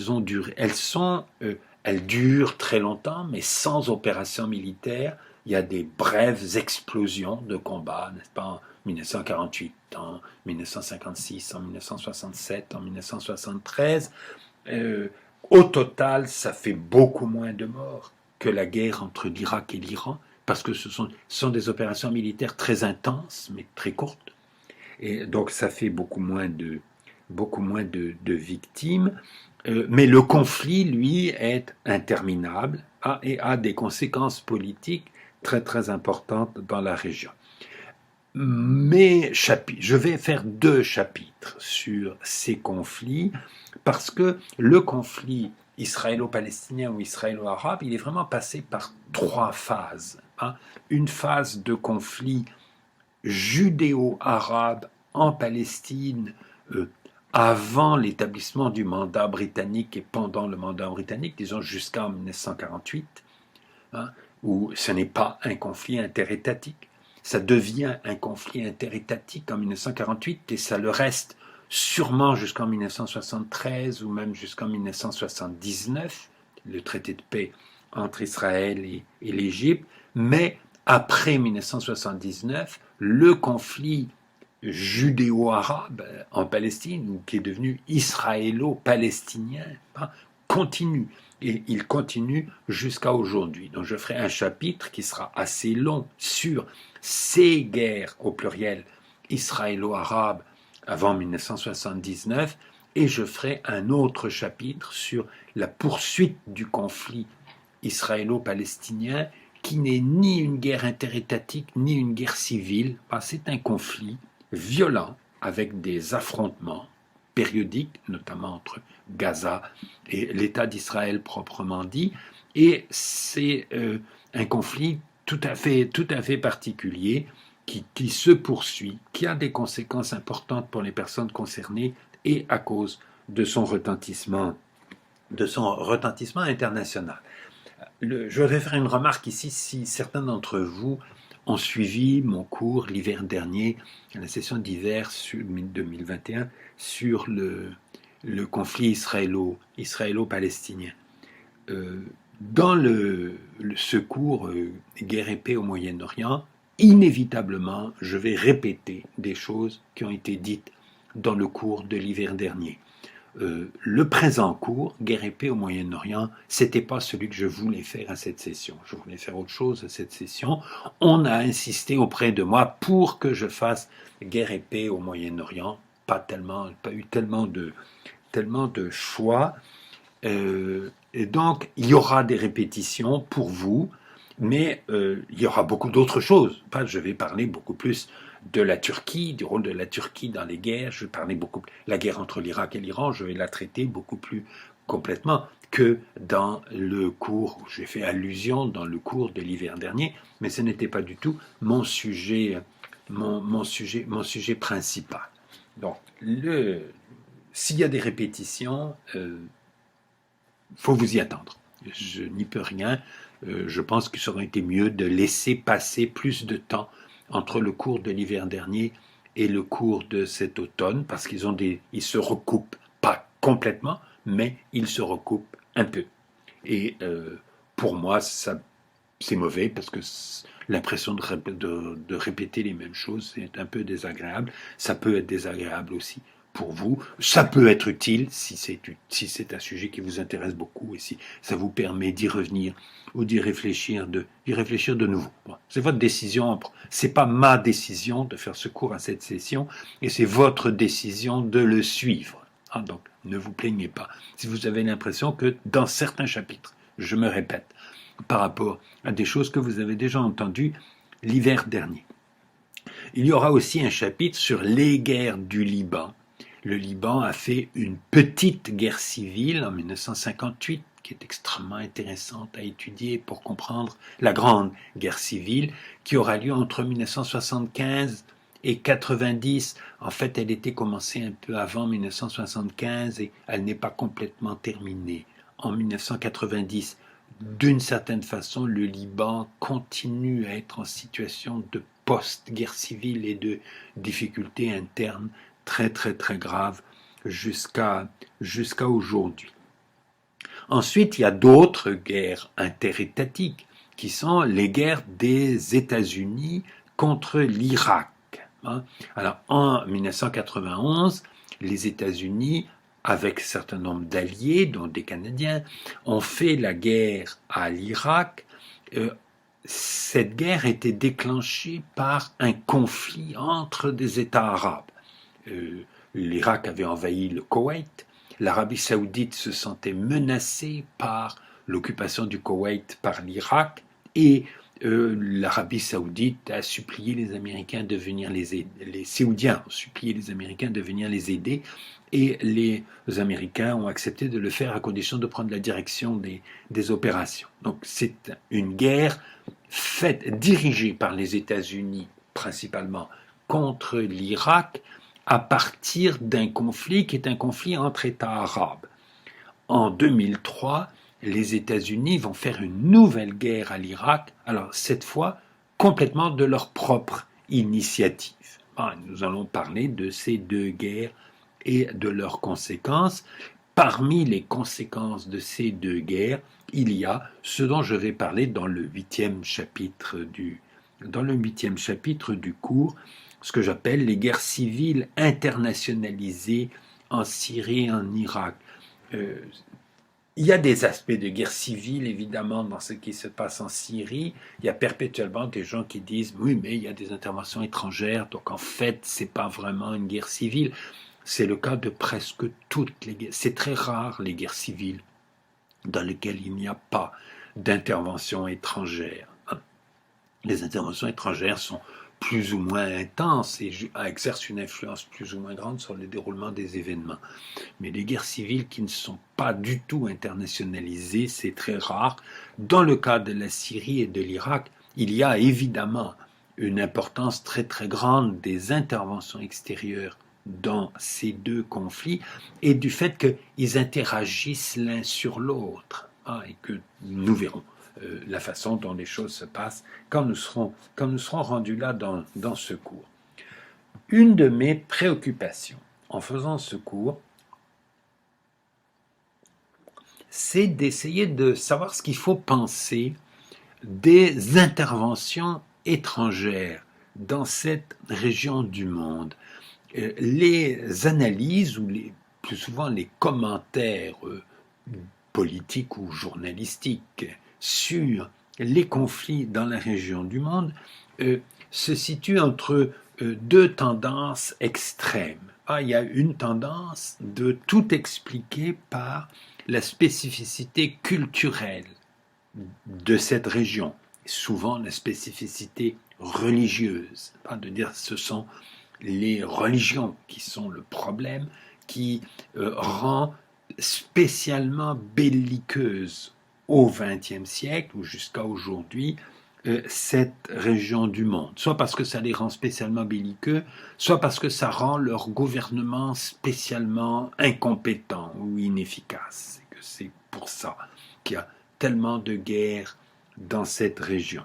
durent très longtemps, mais sans opération militaire. Il y a des brèves explosions de combats, n'est-ce pas, en 1948, en 1956, en 1967, en 1973. Au total, ça fait beaucoup moins de morts que la guerre entre l'Irak et l'Iran, parce que ce sont des opérations militaires très intenses, mais très courtes. Et donc ça fait beaucoup moins de victimes. Mais le conflit, lui, est interminable et a des conséquences politiques très très importantes dans la région. Je vais faire 2 chapitres sur ces conflits, parce que le conflit israélo-palestinien ou israélo-arabe, il est vraiment passé par 3 phases. Une phase de conflit judéo-arabe en Palestine, avant l'établissement du mandat britannique et pendant le mandat britannique, disons jusqu'en 1948, où ce n'est pas un conflit interétatique. Ça devient un conflit interétatique en 1948 et ça le reste sûrement jusqu'en 1973 ou même jusqu'en 1979, le traité de paix entre Israël et l'Égypte, mais après 1979, le conflit judéo-arabe en Palestine, ou qui est devenu israélo-palestinien, continue. Et il continue jusqu'à aujourd'hui. Donc je ferai un chapitre qui sera assez long sur ces guerres, au pluriel, israélo-arabes avant 1979, et je ferai un autre chapitre sur la poursuite du conflit israélo-palestinien, qui n'est ni une guerre interétatique, ni une guerre civile. C'est un conflit violent, avec des affrontements périodiques, notamment entre Gaza et l'État d'Israël proprement dit, et c'est un conflit tout à fait particulier qui se poursuit, qui a des conséquences importantes pour les personnes concernées et à cause de son retentissement international. Je voudrais faire une remarque ici, si certains d'entre vous ont suivi mon cours l'hiver dernier, la session d'hiver 2021, sur le conflit israélo-palestinien. Dans ce cours Guerre et paix au Moyen-Orient, inévitablement, je vais répéter des choses qui ont été dites dans le cours de l'hiver dernier. Le présent cours, Guerre et paix au Moyen-Orient, c'était pas celui que je voulais faire à cette session. Je voulais faire autre chose à cette session. On a insisté auprès de moi pour que je fasse Guerre et paix au Moyen-Orient. Pas eu tellement de choix. Et donc, il y aura des répétitions pour vous, mais il y aura beaucoup d'autres choses. Je vais parler beaucoup plus de la Turquie, du rôle de la Turquie dans les guerres. Je vais parler beaucoup la guerre entre l'Irak et l'Iran, je vais la traiter beaucoup plus complètement que dans le cours où j'ai fait allusion dans le cours de l'hiver dernier, mais ce n'était pas du tout mon sujet principal. Donc, s'il y a des répétitions, faut vous y attendre. Je n'y peux rien. Je pense qu'il aurait été mieux de laisser passer plus de temps entre le cours de l'hiver dernier et le cours de cet automne, parce qu'ils se recoupent, pas complètement, mais ils se recoupent un peu. Et pour moi, c'est mauvais, parce que l'impression de répéter les mêmes choses, c'est un peu désagréable. Ça peut être désagréable aussi pour vous. Ça peut être utile si c'est un sujet qui vous intéresse beaucoup et si ça vous permet d'y revenir ou d'y réfléchir de nouveau. Bon, c'est votre décision. C'est pas ma décision de faire ce cours à cette session et c'est votre décision de le suivre. Donc, ne vous plaignez pas. Si vous avez l'impression que dans certains chapitres, je me répète, par rapport à des choses que vous avez déjà entendues l'hiver dernier. Il y aura aussi un chapitre sur les guerres du Liban. Le Liban a fait une petite guerre civile en 1958, qui est extrêmement intéressante à étudier pour comprendre la grande guerre civile, qui aura lieu entre 1975 et 90. En fait, elle était commencée un peu avant 1975 et elle n'est pas complètement terminée. En 1990, d'une certaine façon, le Liban continue à être en situation de post-guerre civile et de difficultés internes très très très graves jusqu'à aujourd'hui. Ensuite, il y a d'autres guerres interétatiques qui sont les guerres des États-Unis contre l'Irak. Alors, en 1991, les États-Unis, avec un certain nombre d'alliés, dont des Canadiens, ont fait la guerre à l'Irak. Cette guerre était déclenchée par un conflit entre des États arabes. L'Irak avait envahi le Koweït. L'Arabie saoudite se sentait menacée par l'occupation du Koweït par l'Irak et l'Arabie saoudite a supplié les Américains de venir les aider. Les Saoudiens ont supplié les Américains de venir les aider et les Américains ont accepté de le faire à condition de prendre la direction des opérations. Donc c'est une guerre dirigée par les États-Unis principalement contre l'Irak à partir d'un conflit qui est un conflit entre États arabes. En 2003, les États-Unis vont faire une nouvelle guerre à l'Irak, alors cette fois complètement de leur propre initiative. Nous allons parler de ces deux guerres et de leurs conséquences. Parmi les conséquences de ces deux guerres, il y a ce dont je vais parler dans le 8e chapitre dans le 8e chapitre du cours ce que j'appelle les guerres civiles internationalisées en Syrie et en Irak. Il y a des aspects de guerre civile, évidemment, dans ce qui se passe en Syrie. Il y a perpétuellement des gens qui disent « oui, mais il y a des interventions étrangères, donc en fait, ce n'est pas vraiment une guerre civile ». C'est le cas de presque toutes les guerres. C'est très rare, les guerres civiles, dans lesquelles il n'y a pas d'intervention étrangère. Les interventions étrangères sont plus ou moins intenses et exercent une influence plus ou moins grande sur le déroulement des événements. Mais les guerres civiles qui ne sont pas du tout internationalisées, c'est très rare. Dans le cas de la Syrie et de l'Irak, il y a évidemment une importance très très grande des interventions extérieures dans ces deux conflits et du fait qu'ils interagissent l'un sur l'autre, et que nous verrons la façon dont les choses se passent quand nous serons rendus là dans ce cours. Une de mes préoccupations en faisant ce cours, c'est d'essayer de savoir ce qu'il faut penser des interventions étrangères dans cette région du monde. Les analyses ou plus souvent les commentaires politiques ou journalistiques sur les conflits dans la région du monde se situent entre deux tendances extrêmes. Il y a une tendance de tout expliquer par la spécificité culturelle de cette région, souvent la spécificité religieuse, de dire ce sont les religions qui sont le problème, qui rend spécialement belliqueuse au XXe siècle ou jusqu'à aujourd'hui cette région du monde, soit parce que ça les rend spécialement belliqueux, soit parce que ça rend leur gouvernement spécialement incompétent ou inefficace. Et que c'est pour ça qu'il y a tellement de guerres dans cette région.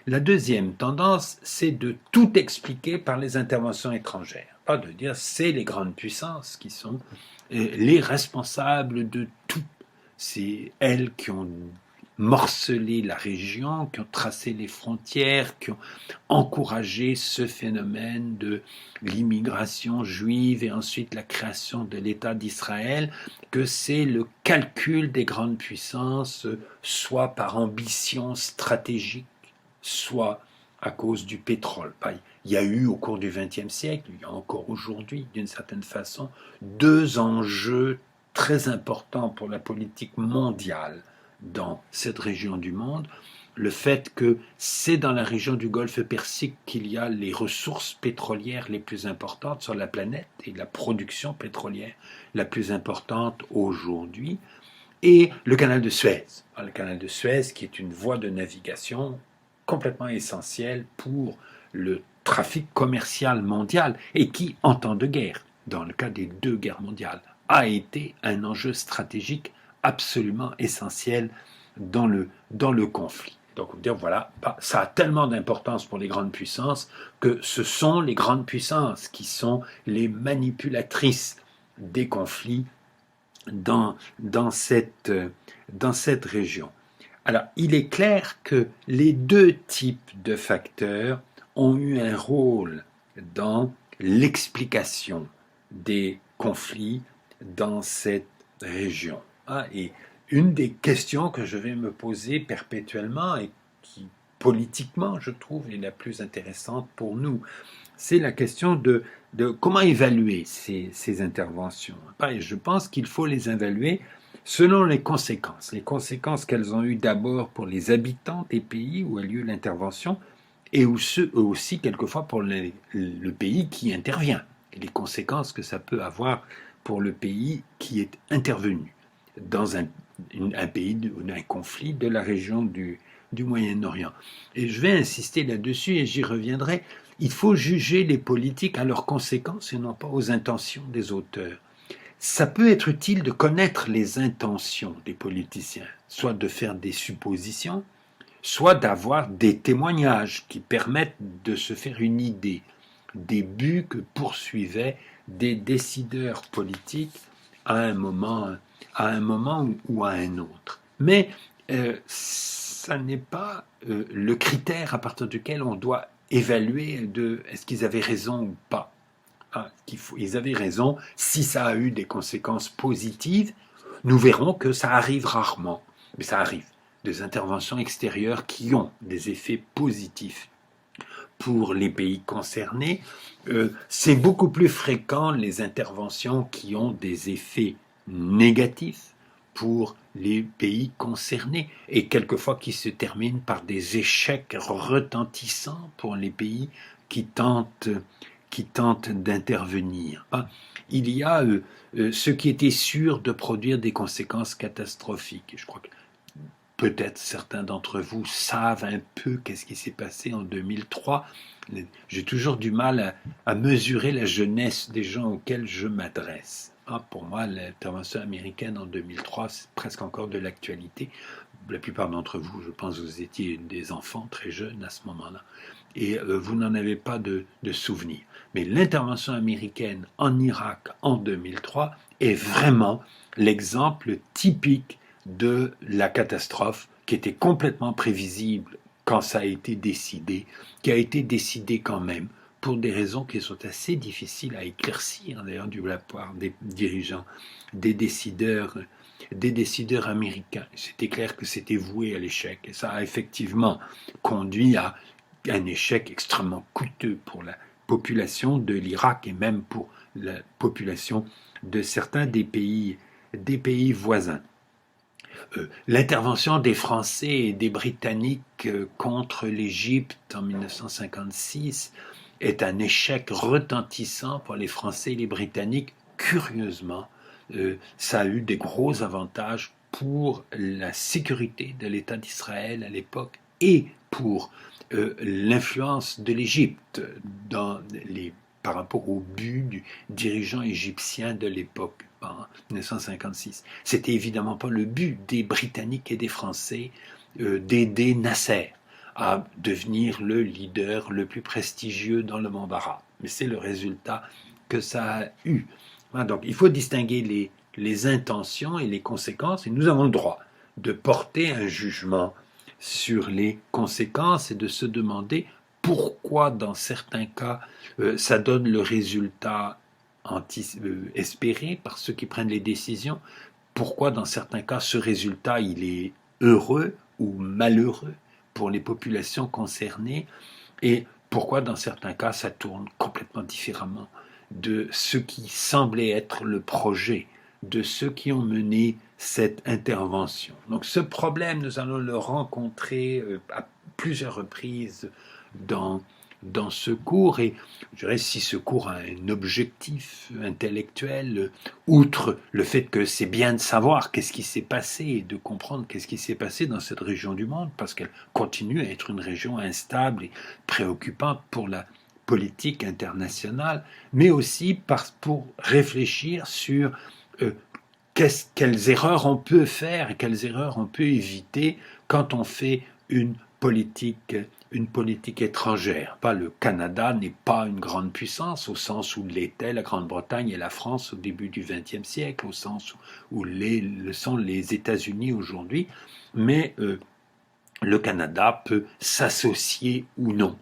La deuxième tendance, c'est de tout expliquer par les interventions étrangères. Pas de dire c'est les grandes puissances qui sont les responsables de tout. C'est elles qui ont morcelé la région, qui ont tracé les frontières, qui ont encouragé ce phénomène de l'immigration juive et ensuite la création de l'État d'Israël, que c'est le calcul des grandes puissances, soit par ambition stratégique, soit à cause du pétrole. Il y a eu au cours du XXe siècle, il y a encore aujourd'hui d'une certaine façon, deux enjeux très importants pour la politique mondiale dans cette région du monde. Le fait que c'est dans la région du Golfe Persique qu'il y a les ressources pétrolières les plus importantes sur la planète et la production pétrolière la plus importante aujourd'hui, et le canal de Suez. Le canal de Suez qui est une voie de navigation complètement essentielle pour le trafic commercial mondial et qui, en temps de guerre, dans le cas des deux guerres mondiales, a été un enjeu stratégique absolument essentiel dans le conflit. Donc, on peut dire, voilà, ça a tellement d'importance pour les grandes puissances que ce sont les grandes puissances qui sont les manipulatrices des conflits dans cette région. Alors, il est clair que les deux types de facteurs ont eu un rôle dans l'explication des conflits dans cette région. Et une des questions que je vais me poser perpétuellement et qui, politiquement, je trouve, est la plus intéressante pour nous, c'est la question de comment évaluer ces interventions. Et je pense qu'il faut les évaluer selon les conséquences qu'elles ont eues d'abord pour les habitants des pays où a lieu l'intervention et aussi quelquefois pour le pays qui intervient, et les conséquences que ça peut avoir pour le pays qui est intervenu dans un pays d'un conflit de la région du Moyen-Orient. Et je vais insister là-dessus et j'y reviendrai. Il faut juger les politiques à leurs conséquences et non pas aux intentions des auteurs. Ça peut être utile de connaître les intentions des politiciens, soit de faire des suppositions, soit d'avoir des témoignages qui permettent de se faire une idée des buts que poursuivaient des décideurs politiques à un moment ou à un autre. Mais ça n'est pas le critère à partir duquel on doit évaluer est-ce qu'ils avaient raison ou pas. Ils avaient raison, si ça a eu des conséquences positives, nous verrons que ça arrive rarement, mais ça arrive. Des interventions extérieures qui ont des effets positifs pour les pays concernés. C'est beaucoup plus fréquent les interventions qui ont des effets négatifs pour les pays concernés et quelquefois qui se terminent par des échecs retentissants pour les pays qui tentent d'intervenir. Il y a ceux qui étaient sûrs de produire des conséquences catastrophiques. Je crois que peut-être certains d'entre vous savent un peu qu'est-ce qui s'est passé en 2003. J'ai toujours du mal à mesurer la jeunesse des gens auxquels je m'adresse. Pour moi, l'intervention américaine en 2003, c'est presque encore de l'actualité. La plupart d'entre vous, je pense, vous étiez des enfants très jeunes à ce moment-là. Et vous n'en avez pas de souvenir. Mais l'intervention américaine en Irak en 2003 est vraiment l'exemple typique de la catastrophe qui était complètement prévisible quand ça a été décidé, qui a été décidé quand même pour des raisons qui sont assez difficiles à éclaircir, d'ailleurs, du part des dirigeants, des décideurs américains. C'était clair que c'était voué à l'échec. Et ça a effectivement conduit à un échec extrêmement coûteux pour la population de l'Irak et même pour la population de certains des pays voisins. L'intervention des Français et des Britanniques contre l'Égypte en 1956 est un échec retentissant pour les Français et les Britanniques. Curieusement, ça a eu des gros avantages pour la sécurité de l'État d'Israël à l'époque et pour l'influence de l'Égypte par rapport au but du dirigeant égyptien de l'époque, en 1956. C'était évidemment pas le but des Britanniques et des Français d'aider Nasser à devenir le leader le plus prestigieux dans le monde arabe. Mais c'est le résultat que ça a eu. Donc il faut distinguer les intentions et les conséquences, et nous avons le droit de porter un jugement sur les conséquences et de se demander pourquoi dans certains cas ça donne le résultat espéré par ceux qui prennent les décisions, pourquoi dans certains cas ce résultat il est heureux ou malheureux pour les populations concernées, et pourquoi dans certains cas ça tourne complètement différemment de ce qui semblait être le projet de ceux qui ont mené cette intervention. Donc ce problème, nous allons le rencontrer à plusieurs reprises dans ce cours, et je dirais si ce cours a un objectif intellectuel, outre le fait que c'est bien de savoir qu'est-ce qui s'est passé et de comprendre qu'est-ce qui s'est passé dans cette région du monde, parce qu'elle continue à être une région instable et préoccupante pour la politique internationale, mais aussi pour réfléchir sur quelles erreurs on peut faire et quelles erreurs on peut éviter quand on fait une politique étrangère. Le Canada n'est pas une grande puissance au sens où l'était la Grande-Bretagne et la France au début du XXe siècle, au sens où le sont les États-Unis aujourd'hui, mais le Canada peut s'associer ou non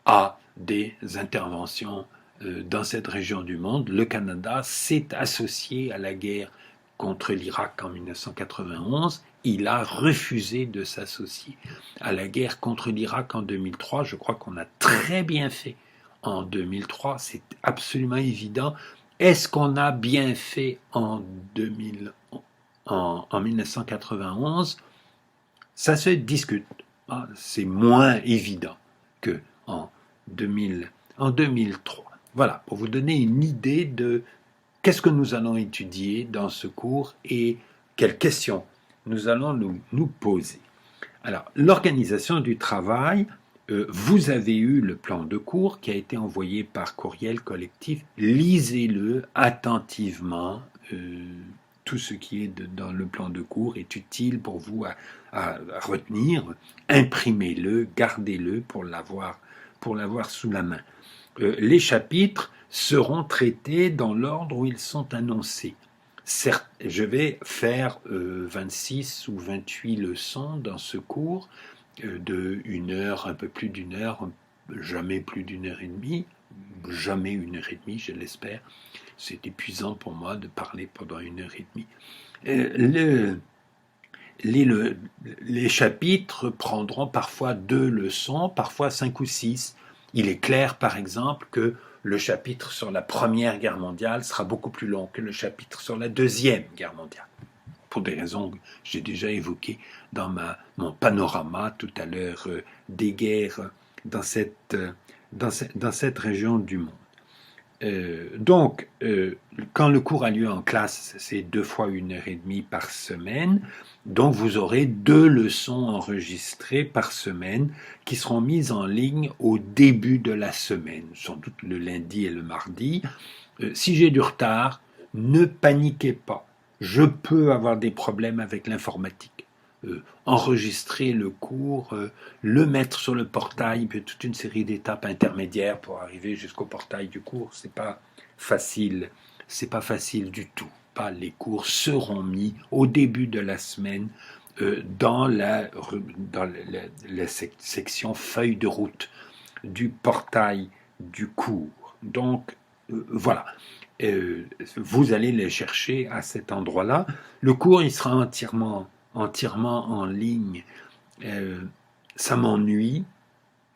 à des interventions dans cette région du monde. Le Canada s'est associé à la guerre contre l'Irak en 1991. Il a refusé de s'associer à la guerre contre l'Irak en 2003. Je crois qu'on a très bien fait en 2003. C'est absolument évident. Est-ce qu'on a bien fait en 1991 ? Ça se discute. C'est moins évident qu'en 2003. Voilà, pour vous donner une idée de qu'est-ce que nous allons étudier dans ce cours et quelles questions nous allons nous poser. Alors, l'organisation du travail, vous avez eu le plan de cours qui a été envoyé par courriel collectif. Lisez-le attentivement. Tout ce qui est dans le plan de cours est utile pour vous à retenir. Imprimez-le, gardez-le pour l'avoir sous la main. Les chapitres seront traités dans l'ordre où ils sont annoncés. certes, je vais faire 26 ou 28 leçons dans ce cours de 1 heure, un peu plus d'1 heure, jamais plus d'1 heure et demie, jamais 1 heure et demie, je l'espère. C'est épuisant pour moi de parler pendant 1 heure et demie. Les chapitres prendront parfois 2 leçons, parfois 5 ou 6. Il est clair, par exemple, que le chapitre sur la Première Guerre mondiale sera beaucoup plus long que le chapitre sur la Deuxième Guerre mondiale, pour des raisons que j'ai déjà évoquées dans mon panorama tout à l'heure des guerres dans cette région du monde. Donc, quand le cours a lieu en classe, c'est 2 fois 1 heure et demie par semaine. Donc, vous aurez 2 leçons enregistrées par semaine qui seront mises en ligne au début de la semaine, sans doute le lundi et le mardi. Si j'ai du retard, ne paniquez pas. Je peux avoir des problèmes avec l'informatique. Enregistrer le cours, le mettre sur le portail, puis toute une série d'étapes intermédiaires pour arriver jusqu'au portail du cours, c'est pas facile du tout. Les cours seront mis au début de la semaine dans la section feuille de route du portail du cours. Donc voilà. Vous allez les chercher à cet endroit-là. Le cours, il sera entièrement en ligne. Ça m'ennuie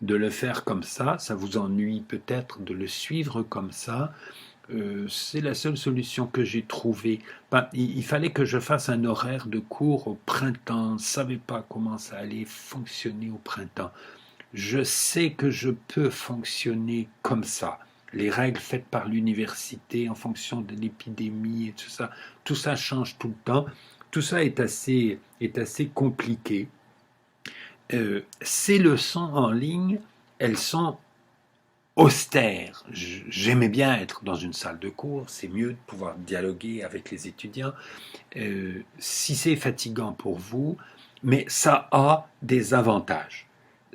de le faire comme ça vous ennuie peut-être de le suivre comme ça. C'est la seule solution que j'ai trouvée. Il fallait que je fasse un horaire de cours au printemps. Je ne savais pas comment ça allait fonctionner au printemps. Je sais que je peux fonctionner comme ça. Les règles faites par l'université en fonction de l'épidémie et tout ça change tout le temps. Tout ça est assez compliqué. Ces leçons en ligne, elles sont austères. J'aimais bien être dans une salle de cours, c'est mieux de pouvoir dialoguer avec les étudiants. Si c'est fatigant pour vous, mais ça a des avantages.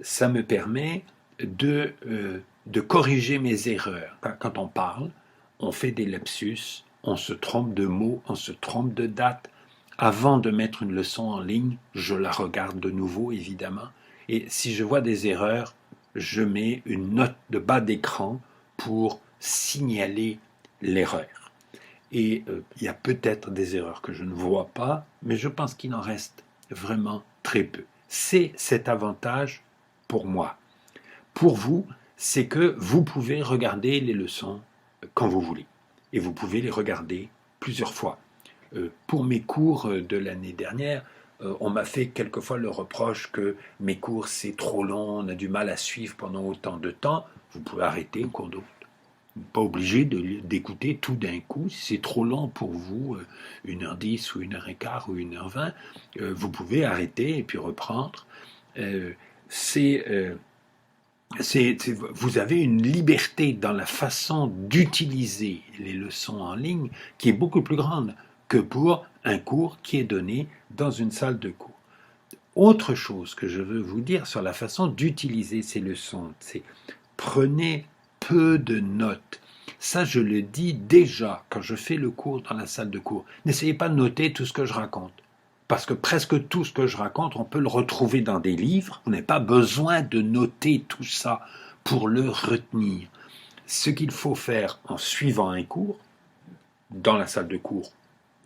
Ça me permet de corriger mes erreurs. Quand on parle, on fait des lapsus, on se trompe de mots, on se trompe de date. Avant de mettre une leçon en ligne, je la regarde de nouveau, évidemment. Et si je vois des erreurs, je mets une note de bas d'écran pour signaler l'erreur. Et il y a peut-être des erreurs que je ne vois pas, mais je pense qu'il en reste vraiment très peu. C'est cet avantage pour moi. Pour vous, c'est que vous pouvez regarder les leçons quand vous voulez. Et vous pouvez les regarder plusieurs fois. Pour mes cours de l'année dernière, on m'a fait quelquefois le reproche que mes cours c'est trop long, on a du mal à suivre pendant autant de temps. Vous pouvez arrêter un cours d'autre. Pas obligé d'écouter tout d'un coup. Si c'est trop long pour vous, 1h10 ou 1h15 ou 1h20, vous pouvez arrêter et puis reprendre. Vous avez une liberté dans la façon d'utiliser les leçons en ligne qui est beaucoup plus grande que pour un cours qui est donné dans une salle de cours. Autre chose que je veux vous dire sur la façon d'utiliser ces leçons, c'est prenez peu de notes. Ça, je le dis déjà quand je fais le cours dans la salle de cours. N'essayez pas de noter tout ce que je raconte. Parce que presque tout ce que je raconte, on peut le retrouver dans des livres. Vous n'avez pas besoin de noter tout ça pour le retenir. Ce qu'il faut faire en suivant un cours, dans la salle de cours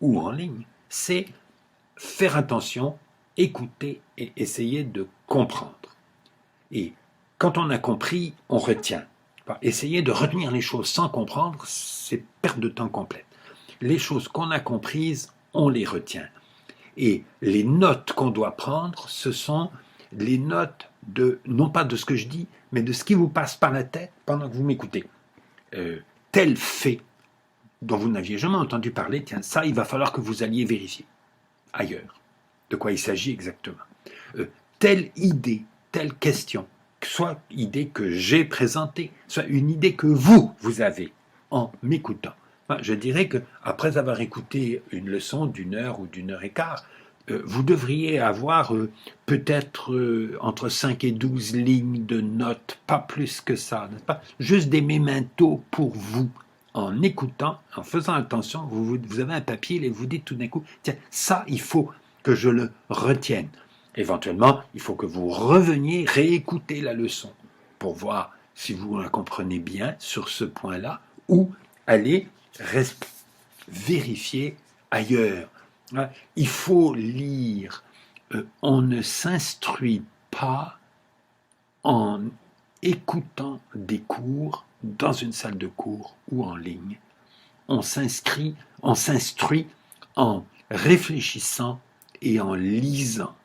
ou en ligne, c'est faire attention, écouter et essayer de comprendre. Et quand on a compris, on retient. Essayer de retenir les choses sans comprendre, c'est perte de temps complète. Les choses qu'on a comprises, on les retient. Et les notes qu'on doit prendre, ce sont les notes non pas de ce que je dis, mais de ce qui vous passe par la tête pendant que vous m'écoutez. Tel fait dont vous n'aviez jamais entendu parler, tiens, ça, il va falloir que vous alliez vérifier ailleurs. De quoi il s'agit exactement. Telle idée, telle question, soit idée que j'ai présentée, soit une idée que vous avez en m'écoutant. Je dirais qu'après avoir écouté une leçon d'1 heure ou d'1 heure et quart, vous devriez avoir peut-être entre 5 et 12 lignes de notes, pas plus que ça, n'est-ce pas? Juste des mémentos pour vous, en écoutant, en faisant attention, vous avez un papier et vous dites tout d'un coup, tiens, ça, il faut que je le retienne. Éventuellement, il faut que vous reveniez réécouter la leçon pour voir si vous la comprenez bien sur ce point-là ou aller vérifier ailleurs. Il faut lire. On ne s'instruit pas en écoutant des cours dans une salle de cours ou en ligne. On s'instruit en réfléchissant et en lisant.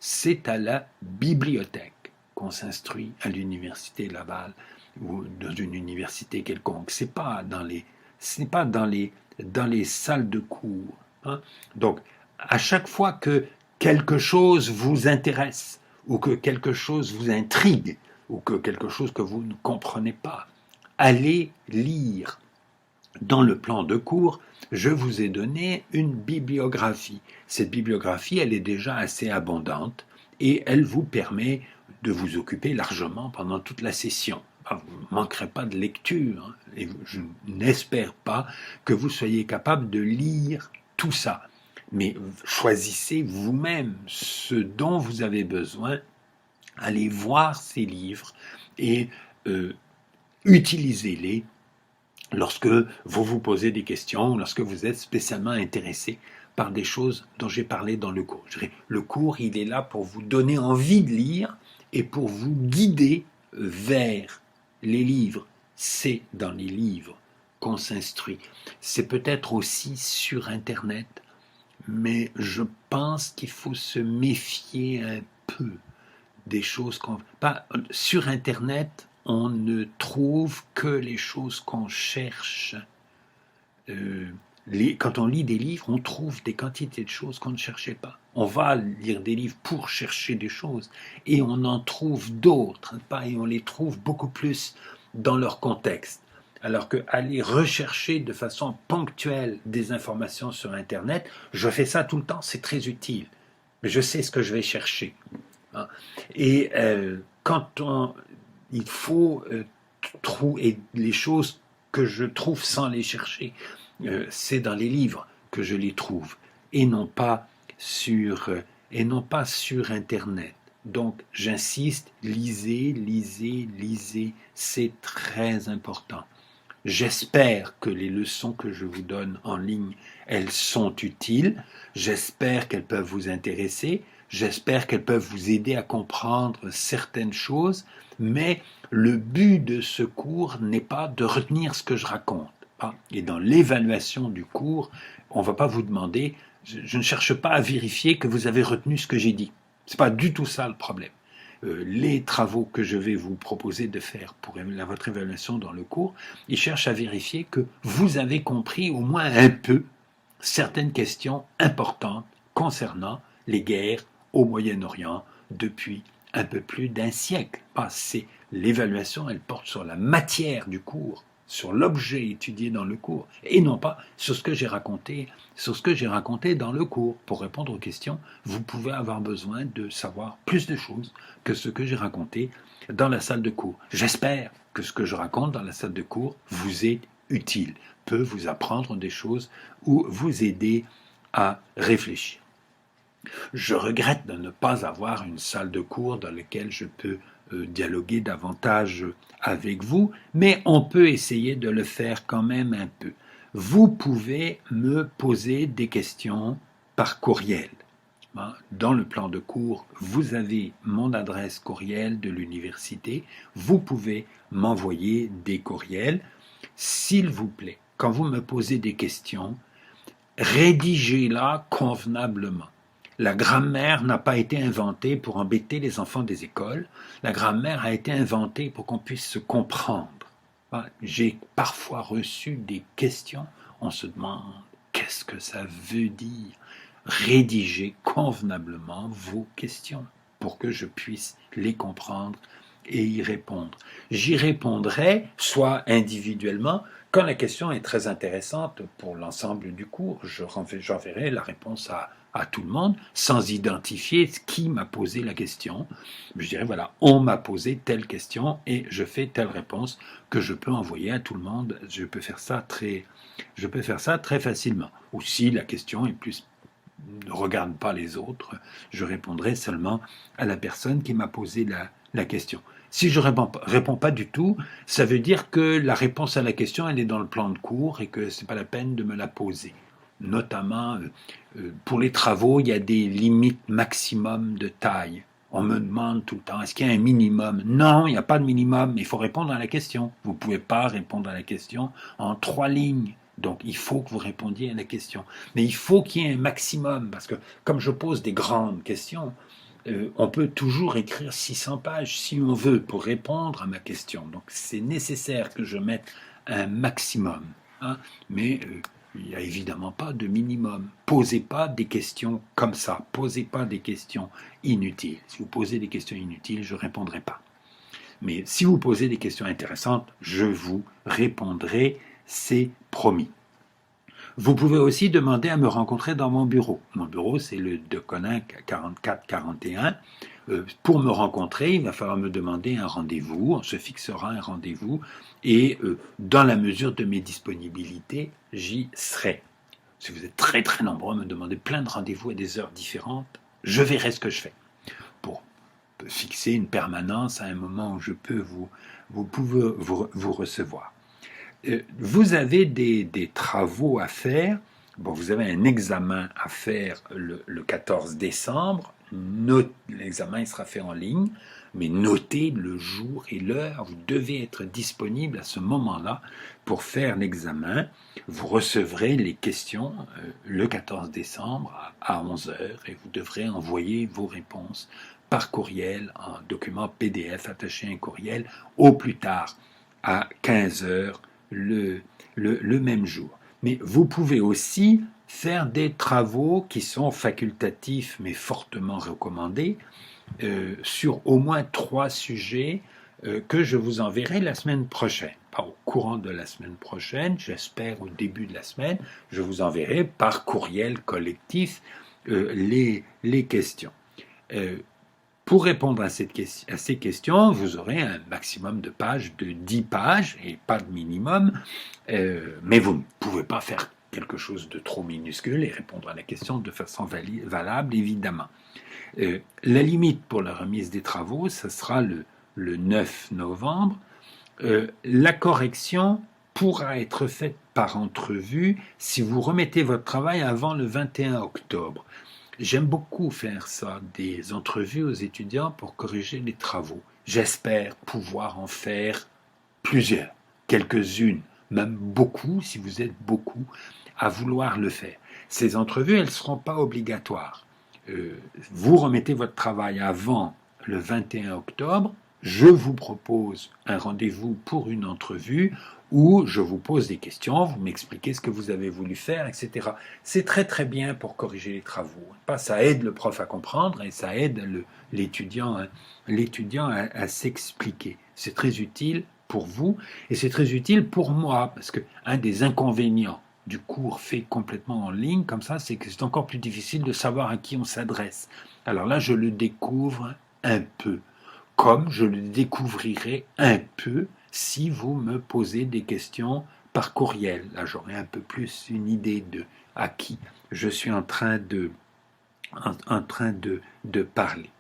C'est à la bibliothèque qu'on s'instruit à l'université Laval ou dans une université quelconque. Ce n'est pas dans les salles de cours. Donc, à chaque fois que quelque chose vous intéresse, ou que quelque chose vous intrigue, ou que quelque chose que vous ne comprenez pas, allez lire. Dans le plan de cours, je vous ai donné une bibliographie. Cette bibliographie, elle est déjà assez abondante et elle vous permet de vous occuper largement pendant toute la session. Vous ne manquerez pas de lecture et je n'espère pas que vous soyez capable de lire tout ça. Mais choisissez vous-même ce dont vous avez besoin, allez voir ces livres et utilisez-les lorsque vous vous posez des questions, lorsque vous êtes spécialement intéressé par des choses dont j'ai parlé dans le cours. Le cours, il est là pour vous donner envie de lire et pour vous guider vers les livres. C'est dans les livres qu'on s'instruit. C'est peut-être aussi sur Internet, mais je pense qu'il faut se méfier un peu des choses qu'on... Sur Internet, on ne trouve que les choses qu'on cherche. Quand on lit des livres, on trouve des quantités de choses qu'on ne cherchait pas. On va lire des livres pour chercher des choses et on en trouve d'autres, et on les trouve beaucoup plus dans leur contexte. Alors qu'aller rechercher de façon ponctuelle des informations sur Internet, je fais ça tout le temps, c'est très utile. Mais je sais ce que je vais chercher. Et il faut trouver les choses que je trouve sans les chercher. C'est dans les livres que je les trouve et non pas sur Internet. Donc j'insiste, lisez, c'est très important. J'espère que les leçons que je vous donne en ligne, elles sont utiles. J'espère qu'elles peuvent vous intéresser. J'espère qu'elles peuvent vous aider à comprendre certaines choses. Mais le but de ce cours n'est pas de retenir ce que je raconte. Et dans l'évaluation du cours, on ne va pas vous demander, je ne cherche pas à vérifier que vous avez retenu ce que j'ai dit. Ce n'est pas du tout ça le problème. Les travaux que je vais vous proposer de faire pour votre évaluation dans le cours, ils cherchent à vérifier que vous avez compris au moins un peu certaines questions importantes concernant les guerres au Moyen-Orient depuis un peu plus d'1 siècle. L'évaluation, elle porte sur la matière du cours, sur l'objet étudié dans le cours, et non pas sur ce que j'ai raconté, dans le cours. Pour répondre aux questions, vous pouvez avoir besoin de savoir plus de choses que ce que j'ai raconté dans la salle de cours. J'espère que ce que je raconte dans la salle de cours vous est utile, peut vous apprendre des choses ou vous aider à réfléchir. Je regrette de ne pas avoir une salle de cours dans laquelle je peux dialoguer davantage avec vous, mais on peut essayer de le faire quand même un peu. Vous pouvez me poser des questions par courriel. Dans le plan de cours, vous avez mon adresse courriel de l'université. Vous pouvez m'envoyer des courriels. S'il vous plaît, quand vous me posez des questions, rédigez-la convenablement. La grammaire n'a pas été inventée pour embêter les enfants des écoles. La grammaire a été inventée pour qu'on puisse se comprendre. J'ai parfois reçu des questions. On se demande qu'est-ce que ça veut dire. Rédigez convenablement vos questions pour que je puisse les comprendre et y répondre. J'y répondrai soit individuellement, quand la question est très intéressante pour l'ensemble du cours, j'enverrai la réponse à à tout le monde sans identifier qui m'a posé la question. Je dirais, voilà, on m'a posé telle question et je fais telle réponse que je peux envoyer à tout le monde. Je peux faire ça très facilement. Ou si la question est plus ne regarde pas les autres, je répondrai seulement à la personne qui m'a posé la question. Si je réponds pas du tout, ça veut dire que la réponse à la question, elle est dans le plan de cours et que c'est pas la peine de me la poser. Notamment, pour les travaux, il y a des limites maximum de taille. On me demande tout le temps, est-ce qu'il y a un minimum? Non, il n'y a pas de minimum, mais il faut répondre à la question. Vous ne pouvez pas répondre à la question en 3 lignes. Donc, il faut que vous répondiez à la question. Mais il faut qu'il y ait un maximum, parce que comme je pose des grandes questions, on peut toujours écrire 600 pages si on veut pour répondre à ma question. Donc, c'est nécessaire que je mette un maximum. Hein, mais il n'y a évidemment pas de minimum. Posez pas des questions comme ça. Posez pas des questions inutiles. Si vous posez des questions inutiles, je ne répondrai pas. Mais si vous posez des questions intéressantes, je vous répondrai, c'est promis. Vous pouvez aussi demander à me rencontrer dans mon bureau. Mon bureau, c'est le de Coninck 4441. Pour me rencontrer, il va falloir me demander un rendez-vous. On se fixera un rendez-vous et dans la mesure de mes disponibilités, j'y serai. Si vous êtes très très nombreux à me demander plein de rendez-vous à des heures différentes, je verrai ce que je fais pour fixer une permanence à un moment où je peux vous recevoir. Vous avez des travaux à faire. Bon, vous avez un examen à faire le 14 décembre. L'examen il sera fait en ligne, mais notez le jour et l'heure. Vous devez être disponible à ce moment-là pour faire l'examen. Vous recevrez les questions le 14 décembre à 11 heures et vous devrez envoyer vos réponses par courriel, en document PDF attaché à un courriel, au plus tard à 15 heures le même jour. Mais vous pouvez aussi faire des travaux qui sont facultatifs mais fortement recommandés sur au moins 3 sujets que je vous enverrai la semaine prochaine. Pas au courant de la semaine prochaine, j'espère au début de la semaine, je vous enverrai par courriel collectif les questions. Pour répondre à ces questions, vous aurez un maximum de pages de 10 pages et pas de minimum, mais vous ne pouvez pas faire quelque chose de trop minuscule et répondre à la question de façon valable, évidemment. La limite pour la remise des travaux, ce sera le 9 novembre. La correction pourra être faite par entrevue si vous remettez votre travail avant le 21 octobre. J'aime beaucoup faire ça, des entrevues aux étudiants pour corriger les travaux. J'espère pouvoir en faire plusieurs, quelques-unes, même beaucoup, si vous êtes beaucoup, à vouloir le faire. Ces entrevues, elles ne seront pas obligatoires. Vous remettez votre travail avant le 21 octobre, je vous propose un rendez-vous pour une entrevue où je vous pose des questions, vous m'expliquez ce que vous avez voulu faire, etc. C'est très très bien pour corriger les travaux. Ça aide le prof à comprendre et ça aide l'étudiant à s'expliquer. C'est très utile pour vous et c'est très utile pour moi parce que un des inconvénients du cours fait complètement en ligne comme ça, c'est que c'est encore plus difficile de savoir à qui on s'adresse. Alors là, je le découvre un peu, comme je le découvrirai un peu si vous me posez des questions par courriel. Là, j'aurai un peu plus une idée de à qui je suis en train de parler.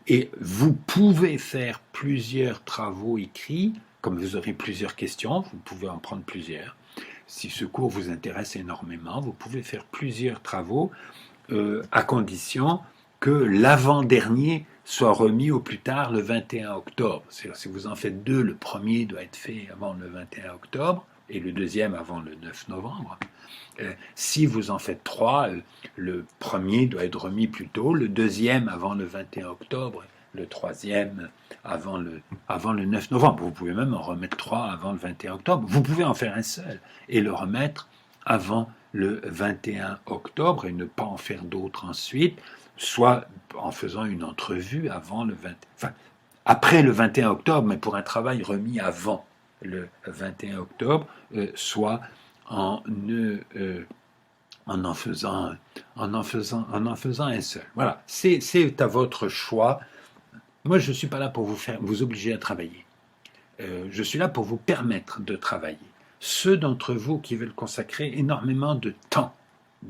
Et vous pouvez faire plusieurs travaux écrits, comme vous aurez plusieurs questions, vous pouvez en prendre plusieurs. Si ce cours vous intéresse énormément, vous pouvez faire plusieurs travaux à condition que l'avant-dernier soit remis au plus tard le 21 octobre. C'est-à-dire, si vous en faites 2, le premier doit être fait avant le 21 octobre et le deuxième avant le 9 novembre. Si vous en faites 3, le premier doit être remis plus tôt, le deuxième avant le 21 octobre, le troisième avant le 9 novembre. Vous pouvez même en remettre 3 avant le 21 octobre. Vous pouvez en faire un seul et le remettre avant le 21 octobre et ne pas en faire d'autres ensuite, soit en faisant une entrevue après le 21 octobre, mais pour un travail remis avant le 21 octobre, soit en en en faisant un seul. Voilà, c'est à votre choix. Moi, je ne suis pas là pour vous obliger à travailler. Je suis là pour vous permettre de travailler. Ceux d'entre vous qui veulent consacrer énormément de temps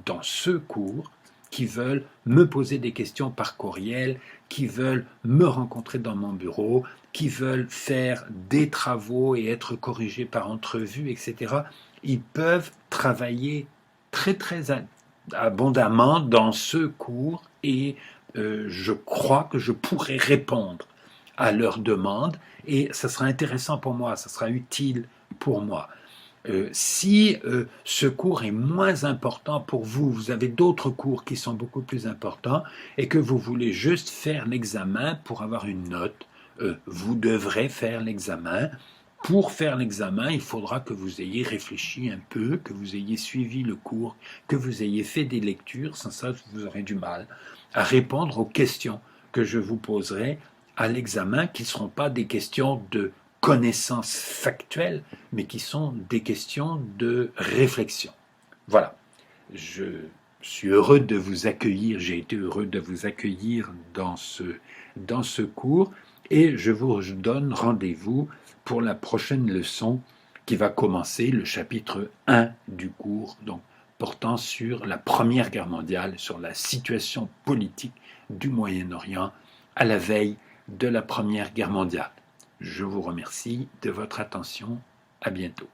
dans ce cours, qui veulent me poser des questions par courriel, qui veulent me rencontrer dans mon bureau, qui veulent faire des travaux et être corrigés par entrevue, etc., ils peuvent travailler très très abondamment dans ce cours et je crois que je pourrai répondre à leurs demandes et ça sera intéressant pour moi, ça sera utile pour moi. Si ce cours est moins important pour vous, vous avez d'autres cours qui sont beaucoup plus importants et que vous voulez juste faire l'examen pour avoir une note, vous devrez faire l'examen. Pour faire l'examen, il faudra que vous ayez réfléchi un peu, que vous ayez suivi le cours, que vous ayez fait des lectures. Sans ça, vous aurez du mal à répondre aux questions que je vous poserai à l'examen, qui ne seront pas des questions de connaissances factuelles, mais qui sont des questions de réflexion. Voilà. Je suis heureux de vous accueillir, j'ai été heureux de vous accueillir dans ce cours et je vous donne rendez-vous pour la prochaine leçon qui va commencer le chapitre 1 du cours, donc portant sur la Première Guerre mondiale, sur la situation politique du Moyen-Orient à la veille de la Première Guerre mondiale. Je vous remercie de votre attention. À bientôt.